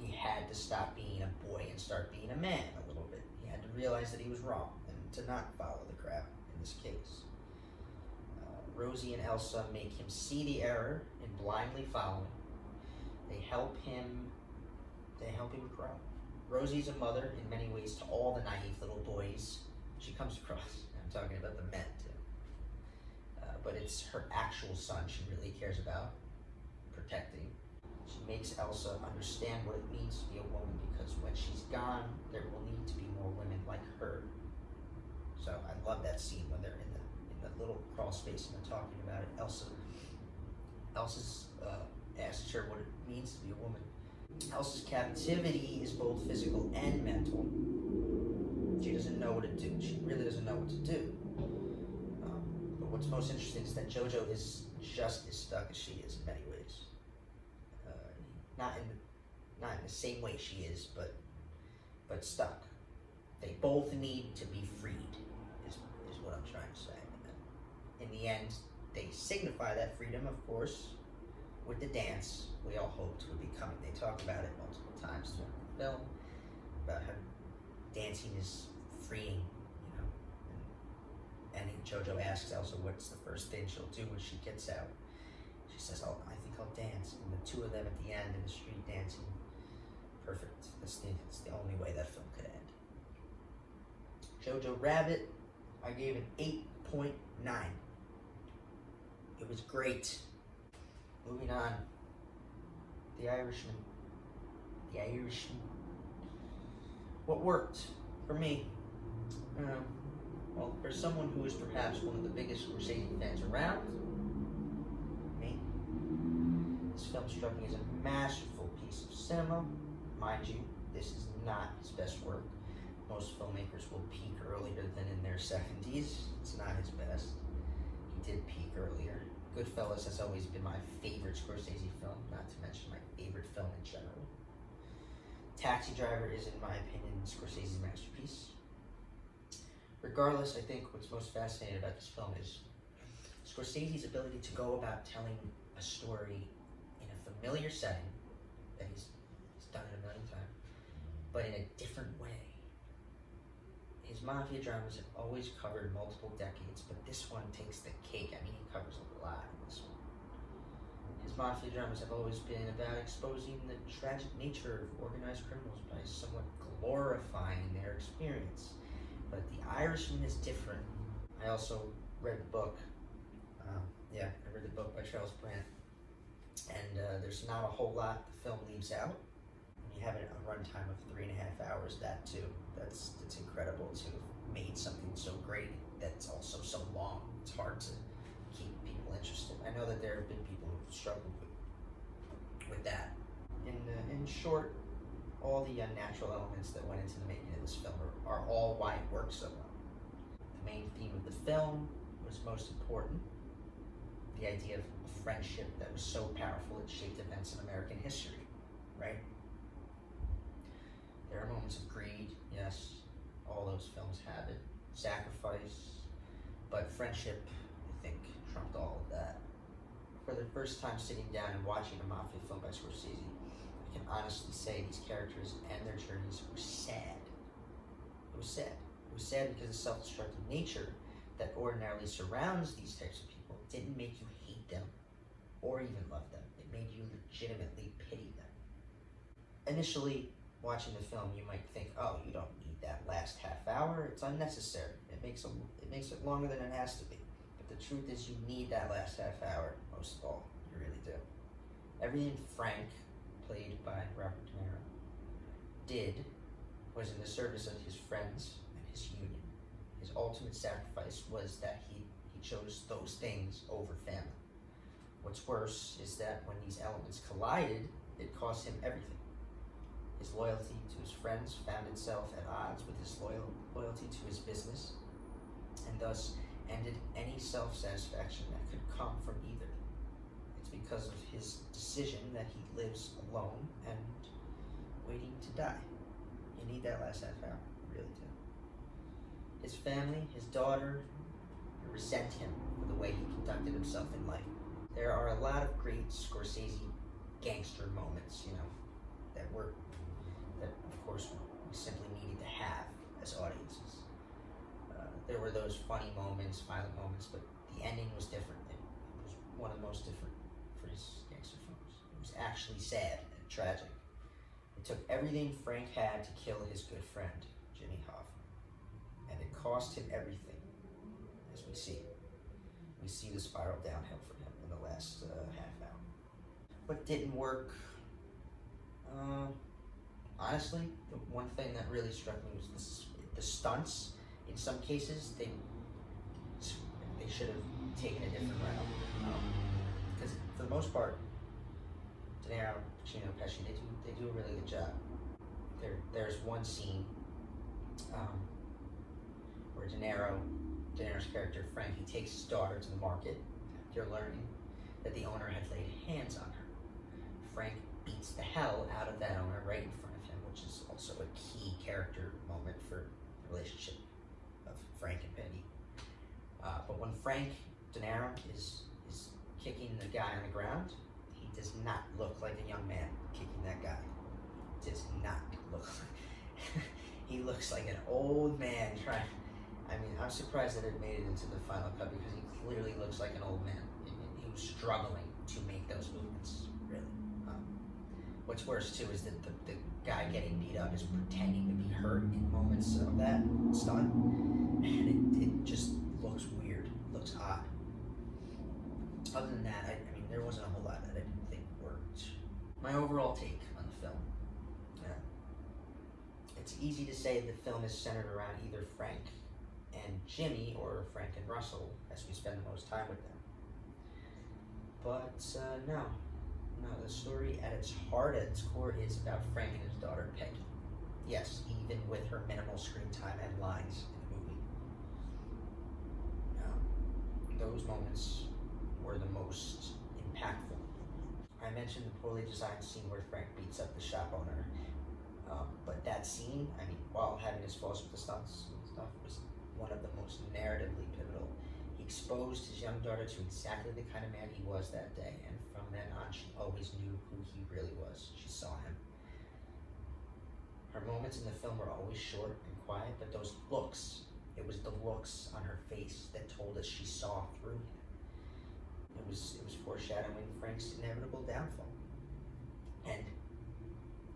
He had to stop being a boy and start being a man a little bit. He had to realize that he was wrong and to not follow the crowd in this case. Rosie and Elsa make him see the error in blindly following. They help him grow. Rosie's a mother in many ways to all the naive little boys she comes across. I'm talking about the men too. But it's her actual son she really cares about protecting. She makes Elsa understand what it means to be a woman because when she's gone, there will need to be more women like her. So I love that scene when they're in the little crawl space and they're talking about it. Elsa's asks her what it means to be a woman. Elsa's captivity is both physical and mental. She doesn't know what to do. She really doesn't know what to do. But what's most interesting is that Jojo is just as stuck as she is in many ways. Not in the same way she is, but stuck. They both need to be freed, is what I'm trying to say. In the end, they signify that freedom, of course, with the dance we all hoped would be coming. They talk about it multiple times throughout the film, about how dancing is freeing, you know. And Jojo asks Elsa what's the first thing she'll do when she gets out. She says, I think I'll dance. And the two of them at the end in the street dancing. Perfect. That's the only way that film could end. Jojo Rabbit, I gave it 8.9. It was great. Moving on. The Irishman. What worked for me? Well, for someone who is perhaps one of the biggest Scorsese fans around, me, this film struck me as a masterful piece of cinema. Mind you, this is not his best work. Most filmmakers will peak earlier than in their 70s. It's not his best. He did peak earlier. Goodfellas has always been my favorite Scorsese film, not to mention my favorite film in general. Taxi Driver is, in my opinion, Scorsese's masterpiece. Regardless, I think what's most fascinating about this film is Scorsese's ability to go about telling a story in a familiar setting that he's done it a million times, but in a different way. His mafia dramas have always covered multiple decades, but this one takes the cake. I mean, he covers a lot in this one. His mafia dramas have always been about exposing the tragic nature of organized criminals by somewhat glorifying their experience. But The Irishman is different. I also read the book. I read the book by Charles Brandt. And there's not a whole lot the film leaves out. you have a runtime of 3.5 hours, that too, that's incredible to have made something so great that's also so long. It's hard to keep people interested. I know that there have been people who've struggled with that. In short, all the unnatural elements that went into the making of this film are all why it works so well. The main theme of the film was most important. The idea of friendship that was so powerful it shaped events in American history, right? There are moments of greed, yes, all those films have it. Sacrifice, but friendship, I think, trumped all of that. For the first time sitting down and watching a mafia film by Scorsese, I can honestly say these characters and their journeys were sad. It was sad. It was sad because the self-destructive nature that ordinarily surrounds these types of people didn't make you hate them or even love them. It made you legitimately pity them. Initially, watching the film, you might think, oh, you don't need that last half hour. It's unnecessary. It makes it longer than it has to be. But the truth is, you need that last half hour most of all. You really do. Everything Frank, played by Robert De Niro, did was in the service of his friends and his union. His ultimate sacrifice was that he chose those things over family. What's worse is that when these elements collided, it cost him everything. His loyalty to his friends found itself at odds with his loyalty to his business, and thus ended any self-satisfaction that could come from either. It's because of his decision that he lives alone and waiting to die. You need that last half hour, you really do. His family, his daughter, resent him for the way he conducted himself in life. There are a lot of great Scorsese gangster moments, that of course we simply needed to have as audiences. There were those funny moments, violent moments, but the ending was different. It was one of the most different for his gangster films. It was actually sad and tragic. It took everything Frank had to kill his good friend, Jimmy Hoffa. And it cost him everything, as we see. We see the spiral downhill for him in the last half hour. What didn't work? Honestly, the one thing that really struck me was the stunts. In some cases, they should have taken a different route. Because for the most part, De Niro, Pacino, Pesci, they do a really good job. There's one scene where De Niro's character Frank, he takes his daughter to the market after learning that the owner had laid hands on her. Frank beats the hell out of that owner right in front of him, which is also a key character moment for the relationship of Frank and Peggy. But when Frank De Niro is kicking the guy on the ground, he does not look like a young man kicking that guy. Does not look like he looks like an old man trying. I mean, I'm surprised that it made it into the final cut because he clearly looks like an old man. He was struggling to make those movements, really. What's worse, too, is that the guy getting beat up is pretending to be hurt in moments of that stunt, and it just looks weird, looks odd. Other than that, I mean, there wasn't a whole lot that I didn't think worked. My overall take on the film. It's easy to say the film is centered around either Frank and Jimmy or Frank and Russell, as we spend the most time with them. But no, the story at its heart, at its core, is about Frank and his daughter Peggy. Yes, even with her minimal screen time and lines in the movie. Those moments were the most impactful. I mentioned the poorly designed scene where Frank beats up the shop owner. But that scene, I mean, while having his faults with the stunts and stuff, was one of the most narratively pivotal. He exposed his young daughter to exactly the kind of man he was that day, and from then on, she always knew who he really was. She saw him. Her moments in the film were always short and quiet, but those looks, it was the looks on her face that told us she saw through him. It was foreshadowing Frank's inevitable downfall. And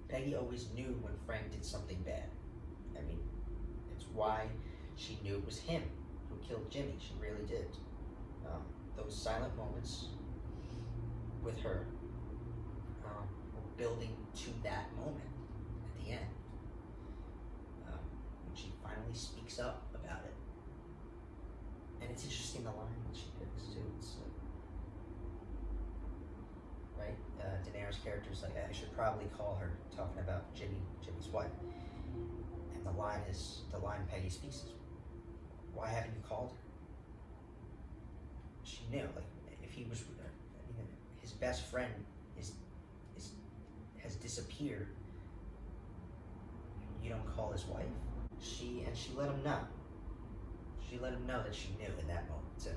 Peggy always knew when Frank did something bad. I mean, it's why she knew it was him who killed Jimmy. She really did. Those silent moments with her were building to that moment. the end, when she finally speaks up about it. And it's interesting the line that she picks too. It's right. Daenerys' character is like, I should probably call her, talking about Jimmy's wife. And the line Peggy speaks is, why haven't you called her? She knew, like, if he was, his best friend has disappeared. You don't call his wife. She let him know. She let him know that she knew in that moment too.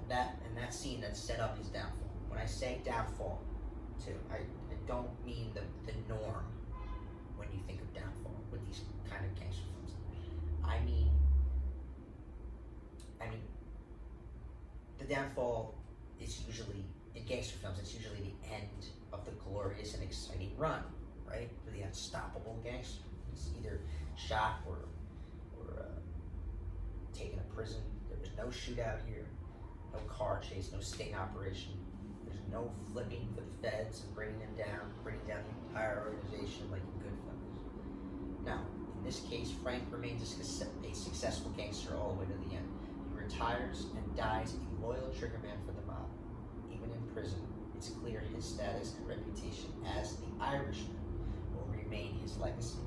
That scene that set up his downfall. When I say downfall, too, I don't mean the norm when you think of downfall with these kind of gangster films. I mean the downfall is usually, in gangster films, it's usually the end of the glorious and exciting run, right? For the unstoppable gangster. It's either shot or taken to prison. There was no shootout here, no car chase, no sting operation. There's no flipping for the feds and bringing down the entire organization like in Goodfellas. Now, in this case, Frank remains a successful gangster all the way to the end. He retires and dies a loyal triggerman for the mob. Even in prison, it's clear his status and reputation as the Irishman will remain his legacy.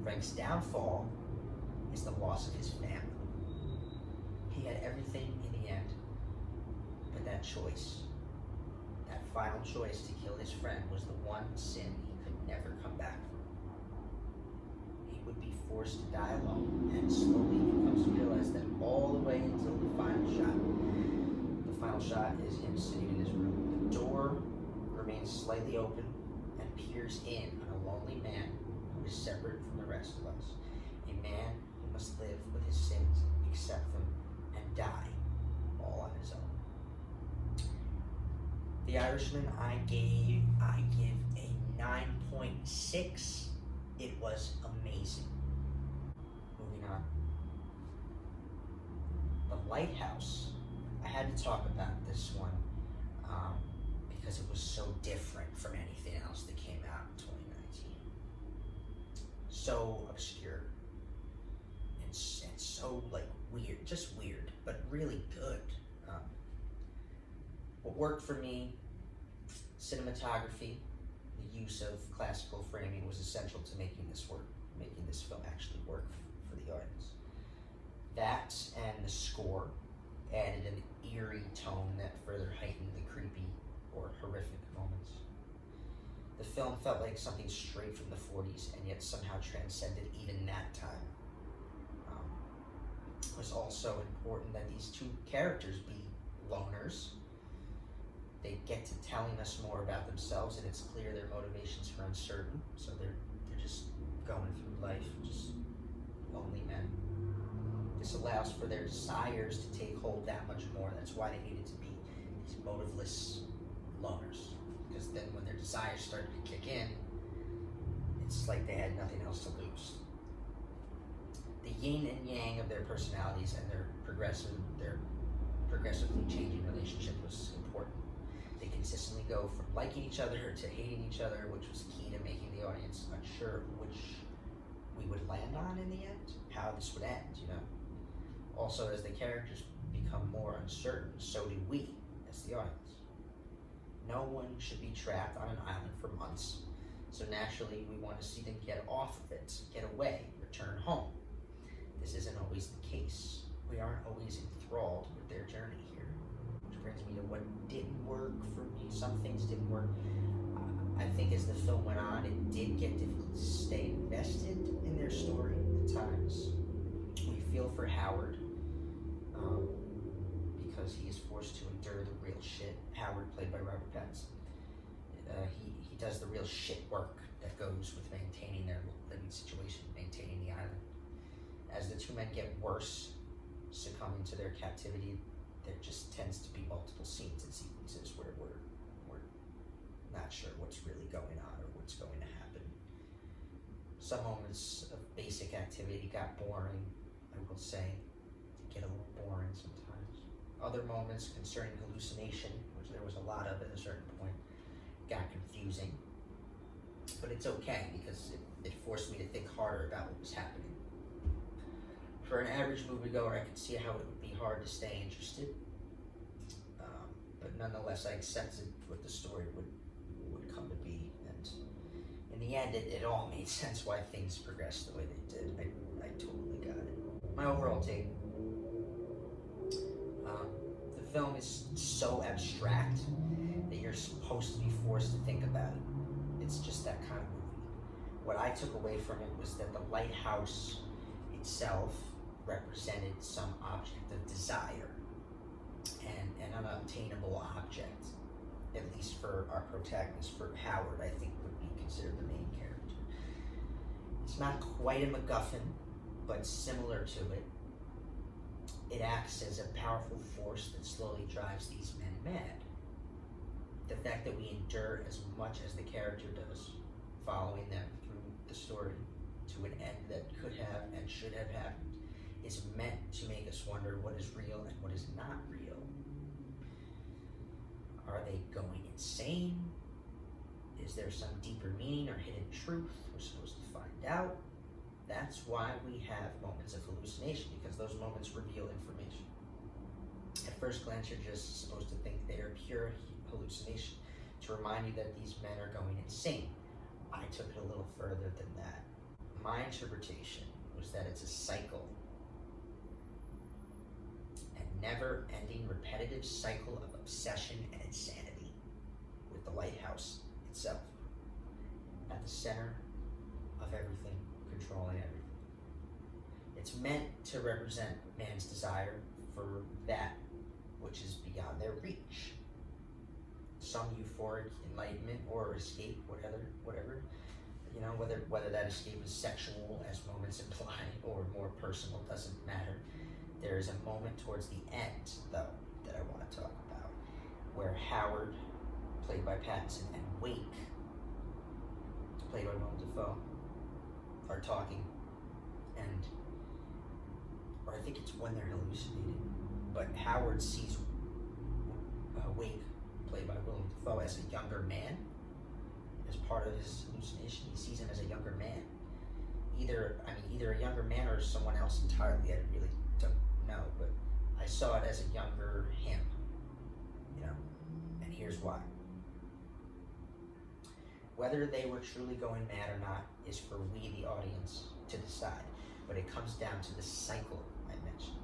Frank's downfall is the loss of his family. He had everything in the end, but that choice, that final choice to kill his friend, was the one sin he could never come back from. He would be forced to die alone, and slowly he comes to realize that all the way until the final shot. The final shot is him sitting in his room. The door remains slightly open and peers in on a lonely man who is separate from the rest of us. A man who must live with his sins, accept them, and die all on his own. The Irishman, I give a 9.6. It was amazing. Moving on. The Lighthouse. I had to talk about this one because it was so different from anything else that came out in 2019. So obscure and so like weird, just weird, but really good. What worked for me, cinematography, the use of classical framing was essential to making this film actually work for the audience. That and the score added an eerie tone that further heightened the creepy or horrific moments. The film felt like something straight from the 40s and yet somehow transcended even that time. It was also important that these two characters be loners. They get to telling us more about themselves, and it's clear their motivations are uncertain, so they're just going through life, just lonely men. This allows for their desires to take hold that much more. That's why they needed to be these motiveless loners, because then when their desires started to kick in, it's like they had nothing else to lose. The yin and yang of their personalities and their progressively changing relationship was important. They consistently go from liking each other to hating each other, which was key to making the audience unsure which we would land on in the end, how this would end, Also, as the characters become more uncertain, so do we, as the audience. No one should be trapped on an island for months, so naturally we want to see them get off of it, get away, return home. This isn't always the case. We aren't always enthralled with their journey here, which brings me to what didn't work for me. Some things didn't work. I think as the film went on, it did get difficult to stay invested in their story at times. We feel for Howard because he is forced to endure the real shit. Howard, played by Robert Pattinson. He does the real shit work that goes with maintaining their living situation, maintaining the island. As the two men get worse, succumbing to their captivity, there just tends to be multiple scenes and sequences where we're not sure what's really going on or what's going to happen. Some moments of basic activity got boring, I will say. It get a little boring sometimes. Other moments concerning hallucination, which there was a lot of at a certain point, got confusing. But it's okay because it forced me to think harder about what was happening. For an average moviegoer, I could see how it would be hard to stay interested. But nonetheless, I accepted what the story would come to be. And in the end, it all made sense why things progressed the way they did. I totally got it. My overall take. The film is so abstract that you're supposed to be forced to think about it. It's just that kind of movie. What I took away from it was that the lighthouse itself represented some object of desire and an unobtainable object, at least for our protagonist, for Howard, I think would be considered the main character. It's not quite a MacGuffin, but similar to it. It acts as a powerful force that slowly drives these men mad. The fact that we endure as much as the character does, following them through the story to an end that could have and should have happened, is meant to make us wonder what is real and what is not real. Are they going insane? Is there some deeper meaning or hidden truth we're supposed to find out? That's why we have moments of hallucination, because those moments reveal information. At first glance, you're just supposed to think they are pure hallucination to remind you that these men are going insane. I took it a little further than that. My interpretation was that it's a cycle, a never-ending repetitive cycle of obsession and insanity with the lighthouse itself at the center of everything, controlling everything. It's meant to represent man's desire for that which is beyond their reach. Some euphoric enlightenment or escape, whatever. You know, whether that escape is sexual, as moments imply, or more personal, doesn't matter. There is a moment towards the end, though, that I want to talk about, where Howard, played by Pattinson, and Wake, played by Willem Dafoe, are talking, or I think it's when they're hallucinating, but Howard sees Wake, played by Willem Dafoe, as a younger man. As part of his hallucination, he sees him as a younger man. Either a younger man or someone else entirely. I really don't know, but I saw it as a younger him, and here's why. Whether they were truly going mad or not is for we, the audience, to decide, but it comes down to the cycle I mentioned.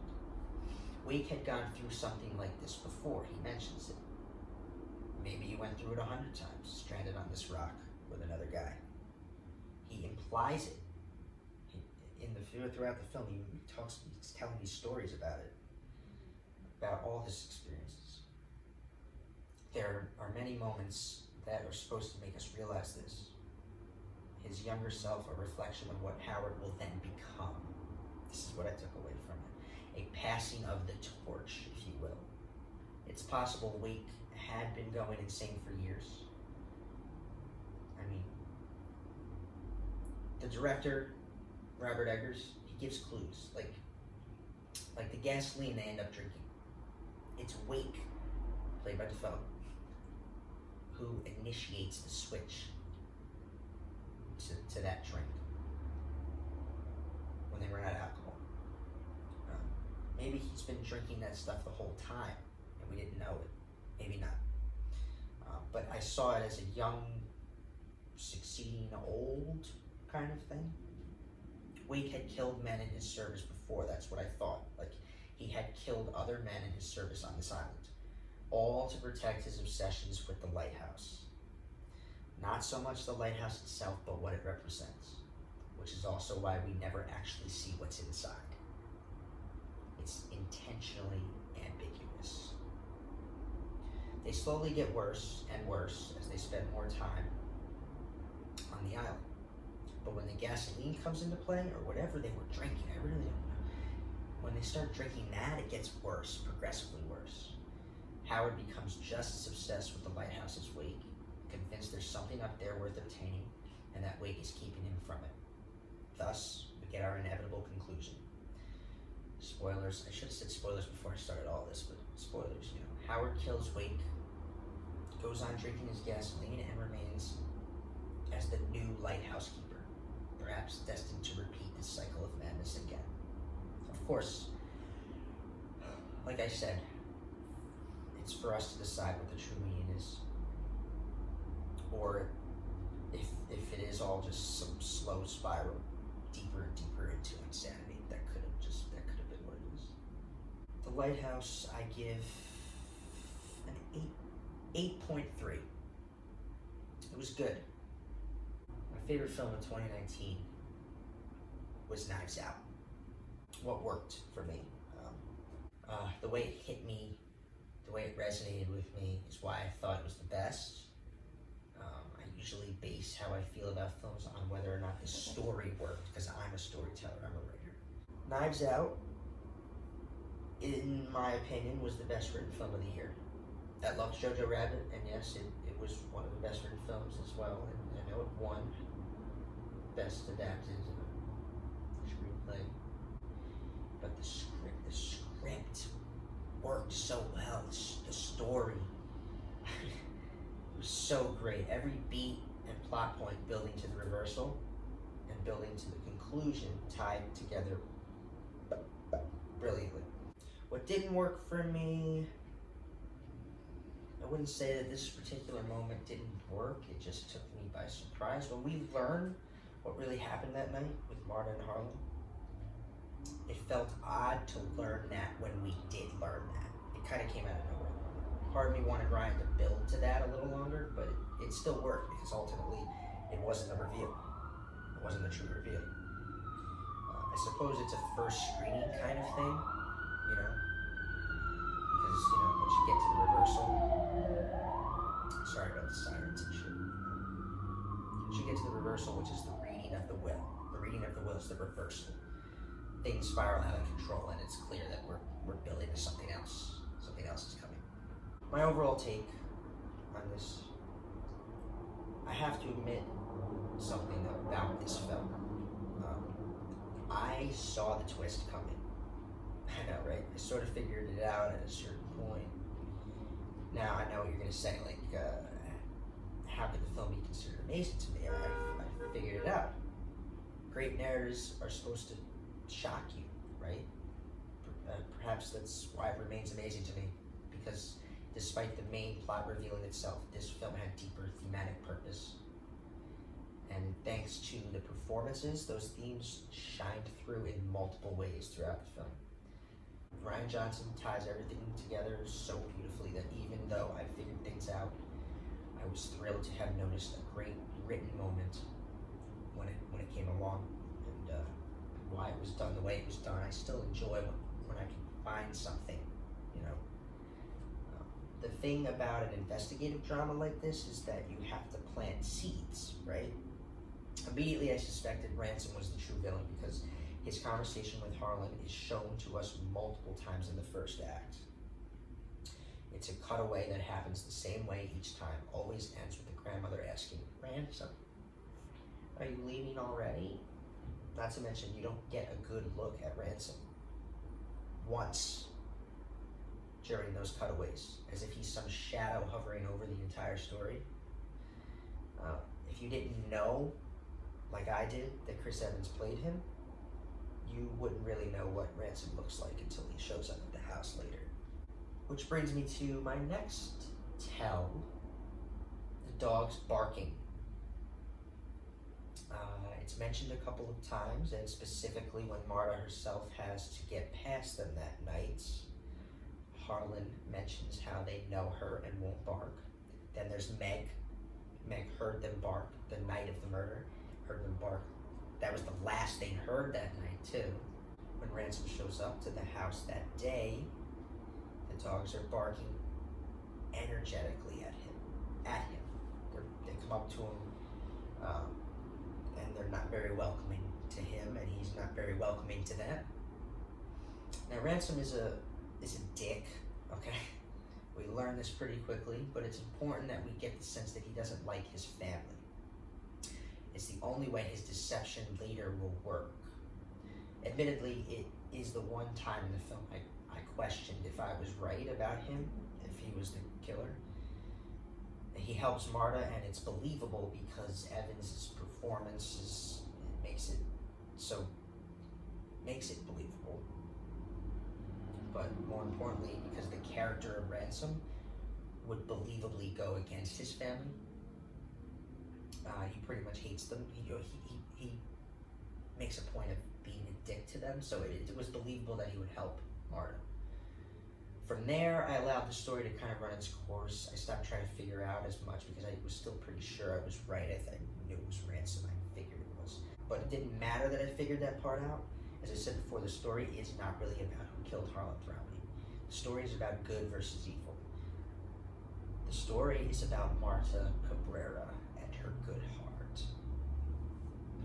Wake had gone through something like this before. He mentions it. Maybe he went through it 100 times, stranded on this rock with another guy. He implies it. Throughout the film, he's telling me stories about it, about all his experiences. There are many moments that are supposed to make us realize this. His younger self, a reflection of what Howard will then become. This is what I took away from it. A passing of the torch, if you will. It's possible Wake had been going insane for years. The director, Robert Eggers, he gives clues, like the gasoline they end up drinking. It's Wake, played by Dafoe, who initiates the switch to that drink when they run out of alcohol. Maybe he's been drinking that stuff the whole time and we didn't know it. Maybe not. But I saw it as a young, succeeding old kind of thing. Wake had killed men in his service before, that's what I thought. Like, he had killed other men in his service on this island, all to protect his obsessions with the lighthouse. Not so much the lighthouse itself, but what it represents, which is also why we never actually see what's inside. It's intentionally ambiguous. They slowly get worse and worse as they spend more time on the island. But when the gasoline comes into play, or whatever they were drinking, I really don't know. When they start drinking that, it gets worse, progressively worse. Howard becomes just as obsessed with the lighthouse as Wake, convinced there's something up there worth obtaining, and that Wake is keeping him from it. Thus, we get our inevitable conclusion. Spoilers. I should have said spoilers before I started all this, but spoilers, Howard kills Wake, goes on drinking his gasoline, and remains as the new lighthouse keeper, perhaps destined to repeat this cycle of madness again. Of course, like I said, it's for us to decide what the true meaning is, or if it is all just some slow spiral deeper and deeper into insanity. That could have been what it is. The Lighthouse, I give an 8.3. It was good. My favorite film of 2019 was Knives Out. What worked for me, the way it hit me, the way it resonated with me is why I thought it was the best. I usually base how I feel about films on whether or not the story worked, because I'm a storyteller, I'm a writer. Knives Out, in my opinion, was the best written film of the year. I loved Jojo Rabbit, and yes, it was one of the best written films as well, and I know it won Best Adapted Screenplay. But the script worked so well. The story it was so great. Every beat and plot point building to the reversal and building to the conclusion tied together brilliantly. What didn't work for me, I wouldn't say that this particular moment didn't work. It just took me by surprise. When we learned what really happened that night with Marta and Harlan, it felt odd to learn that when we did learn that. It kind of came out of nowhere. Part of me wanted Ryan to build to that a little longer, but it still worked because ultimately it wasn't a reveal. It wasn't a true reveal. I suppose it's a first screening kind of thing, you know, because, you know, once you get to the reversal, sorry about the sirens and shit. Once you get to the reversal, which is the reading of the will is the reversal. Things spiral out of control, and it's clear that we're building to something else. Something else is coming. My overall take on this, I have to admit something about this film. I saw the twist coming. I know, right? I sort of figured it out at a certain point. Now I know what you're gonna say, like, how could the film be considered amazing to me? I figured it out. Great narratives are supposed to shock you, right? Perhaps that's why it remains amazing to me, because despite the main plot revealing itself, this film had deeper thematic purpose. And thanks to the performances, those themes shined through in multiple ways throughout the film. Rian Johnson ties everything together so beautifully that even though I figured things out, I was thrilled to have noticed a great written moment when it came along, and why it was done the way it was done. I still enjoy when I can find something, you know. The thing about an investigative drama like this is that you have to plant seeds, right? Immediately I suspected Ransom was the true villain because his conversation with Harlan is shown to us multiple times in the first act. It's a cutaway that happens the same way each time, always ends with the grandmother asking, "Ransom, are you leaving already?" Not to mention, you don't get a good look at Ransom once during those cutaways, as if he's some shadow hovering over the entire story. If you didn't know, like I did, that Chris Evans played him, you wouldn't really know what Ransom looks like until he shows up at the house later. Which brings me to my next tell, the dogs barking. It's mentioned a couple of times, and specifically when Marta herself has to get past them that night. Harlan mentions how they know her and won't bark. Then there's Meg. Meg heard them bark the night of the murder, heard them bark. That was the last they heard that night too. When Ransom shows up to the house that day, the dogs are barking energetically at him. They come up to him, and they're not very welcoming to him, and he's not very welcoming to them. Now Ransom is a dick, okay? We learn this pretty quickly, but it's important that we get the sense that he doesn't like his family. It's the only way his deception later will work. Admittedly, it is the one time in the film I questioned if I was right about him, if he was the killer. he helps Marta, and it's believable because Evans's performance makes it believable. But more importantly, because the character of Ransom would believably go against his family. He pretty much hates them. He makes a point of being a dick to them, so it was believable that he would help Marta. From there, I allowed the story to kind of run its course. I stopped trying to figure out as much because I was still pretty sure I was right. I knew it was Ransom. I figured it was. But it didn't matter that I figured that part out. As I said before, the story is not really about who killed Harlan Thrombey. The story is about good versus evil. The story is about Marta Cabrera and her good heart.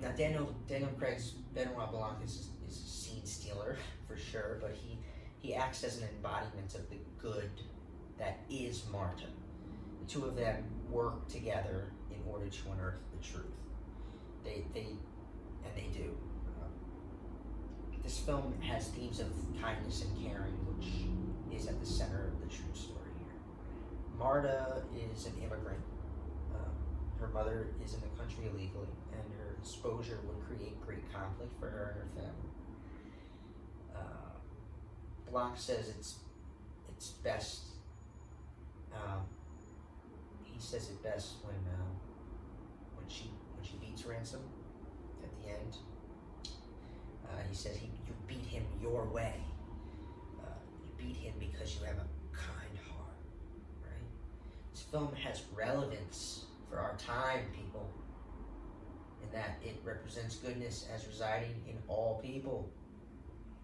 Now, Daniel Craig's Benoit Blanc is a scene stealer, for sure, but he acts as an embodiment of the good that is Marta. The two of them work together in order to unearth the truth. They do. This film has themes of kindness and caring, which is at the center of the true story here. Marta is an immigrant. Her mother is in the country illegally, and her exposure would create great conflict for her and her family. Blanc says it's best. He says it best when she beats Ransom at the end. He says you beat him your way. You beat him because you have a kind heart, right? This film has relevance for our time, people, in that it represents goodness as residing in all people.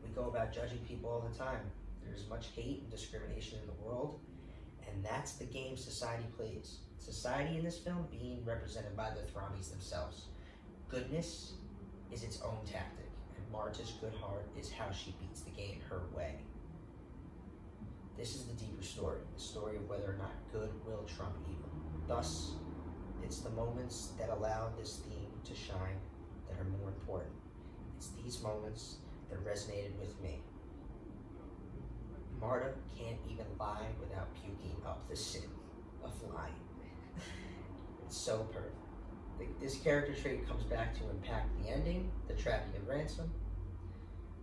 We go about judging people all the time. There's much hate and discrimination in the world, and that's the game society plays. Society in this film being represented by the Thrombeys themselves. Goodness is its own tactic, and Marta's good heart is how she beats the game her way. This is the deeper story, the story of whether or not good will trump evil. Thus, it's the moments that allow this theme to shine that are more important. It's these moments that resonated with me. Marta can't even lie without puking up the sin of lying. It's so perfect. This character trait comes back to impact the ending, the trapping of Ransom.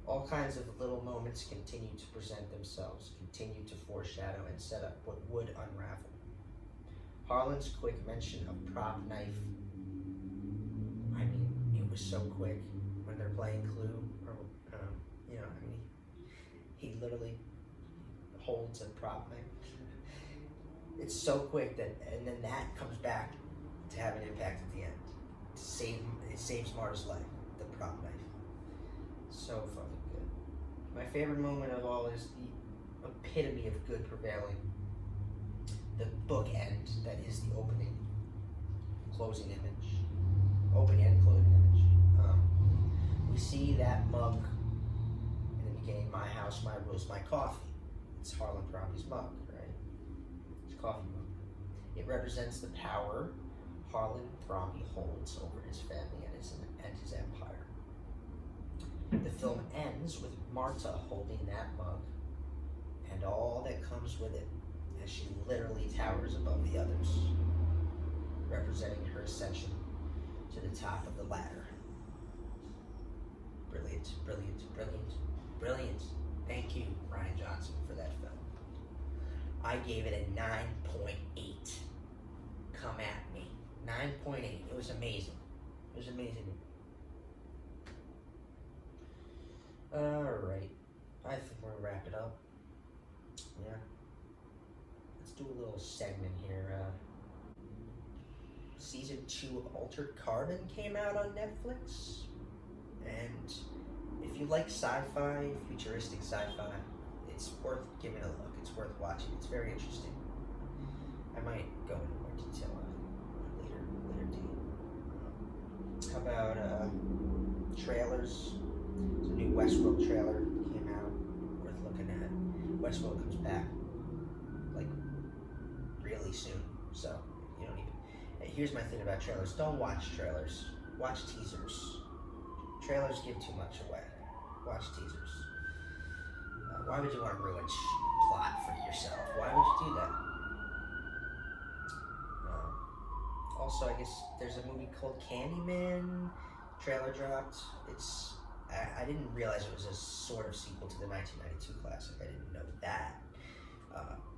All kinds of little moments continue to present themselves, continue to foreshadow and set up what would unravel. Harlan's quick mention of prop knife, I mean, it was so quick when they're playing Clue, or, he literally holds a prop knife. It's so quick and then that comes back to have an impact at the end. It saves Marta's life, the prop knife. So fucking good. My favorite moment of all is the epitome of good prevailing. The bookend that is the opening, closing image. Opening and closing image. We see that mug in the beginning, my house, my rules, my coffee. It's Harlan Thrombey's mug, right? It's coffee mug. It represents the power Harlan Thrombey holds over his family and his empire. The film ends with Marta holding that mug and all that comes with it as she literally towers above the others, representing her ascension to the top of the ladder. Brilliant, brilliant, brilliant, brilliant. Thank you, Rian Johnson, for that film. I gave it a 9.8. Come at me. 9.8. It was amazing. It was amazing. Alright. I think we're gonna wrap it up. Yeah. Let's do a little segment here. Season 2 of Altered Carbon came out on Netflix. And if you like sci-fi, futuristic sci-fi, it's worth giving a look. It's worth watching. It's very interesting. I might go into more detail on it later date. How about trailers? There's a new Westworld trailer that came out, worth looking at. Westworld comes back like really soon, so you don't even. Here's my thing about trailers: don't watch trailers. Watch teasers. Trailers give too much away. Watch teasers. Why would you want to ruin plot for yourself? Why would you do that? also, I guess there's a movie called Candyman. Trailer dropped. I didn't realize it was a sort of sequel to the 1992 classic. I didn't know that.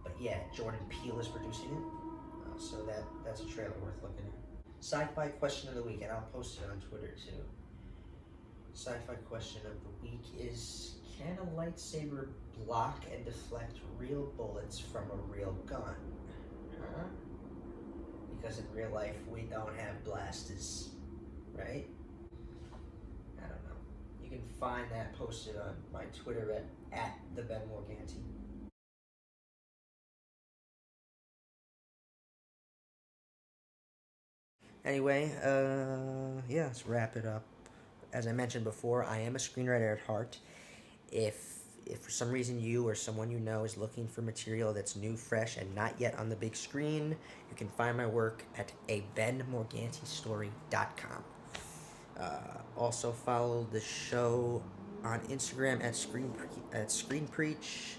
But yeah, Jordan Peele is producing it. So that's a trailer worth looking at. Sci-fi question of the week, and I'll post it on Twitter too. Sci-fi question of the week is: can a lightsaber block and deflect real bullets from a real gun? Huh? Because in real life we don't have blasters, right? I don't know. You can find that posted on my Twitter at the Ben Morganti. Anyway, yeah, let's wrap it up. As I mentioned before, I am a screenwriter at heart. If for some reason you or someone you know is looking for material that's new, fresh, and not yet on the big screen, you can find my work at abenmorgantistory.com. Also follow the show on Instagram at Screen Preach.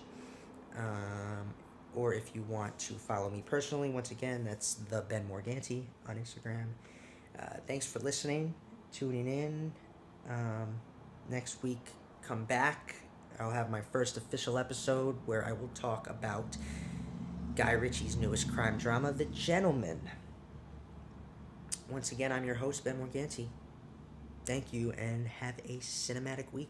Or if you want to follow me personally, once again, that's the Ben Morganti on Instagram. Thanks for listening, tuning in. Next week, come back. I'll have my first official episode where I will talk about Guy Ritchie's newest crime drama, The Gentleman. Once again, I'm your host, Ben Morganti. Thank you, and have a cinematic week.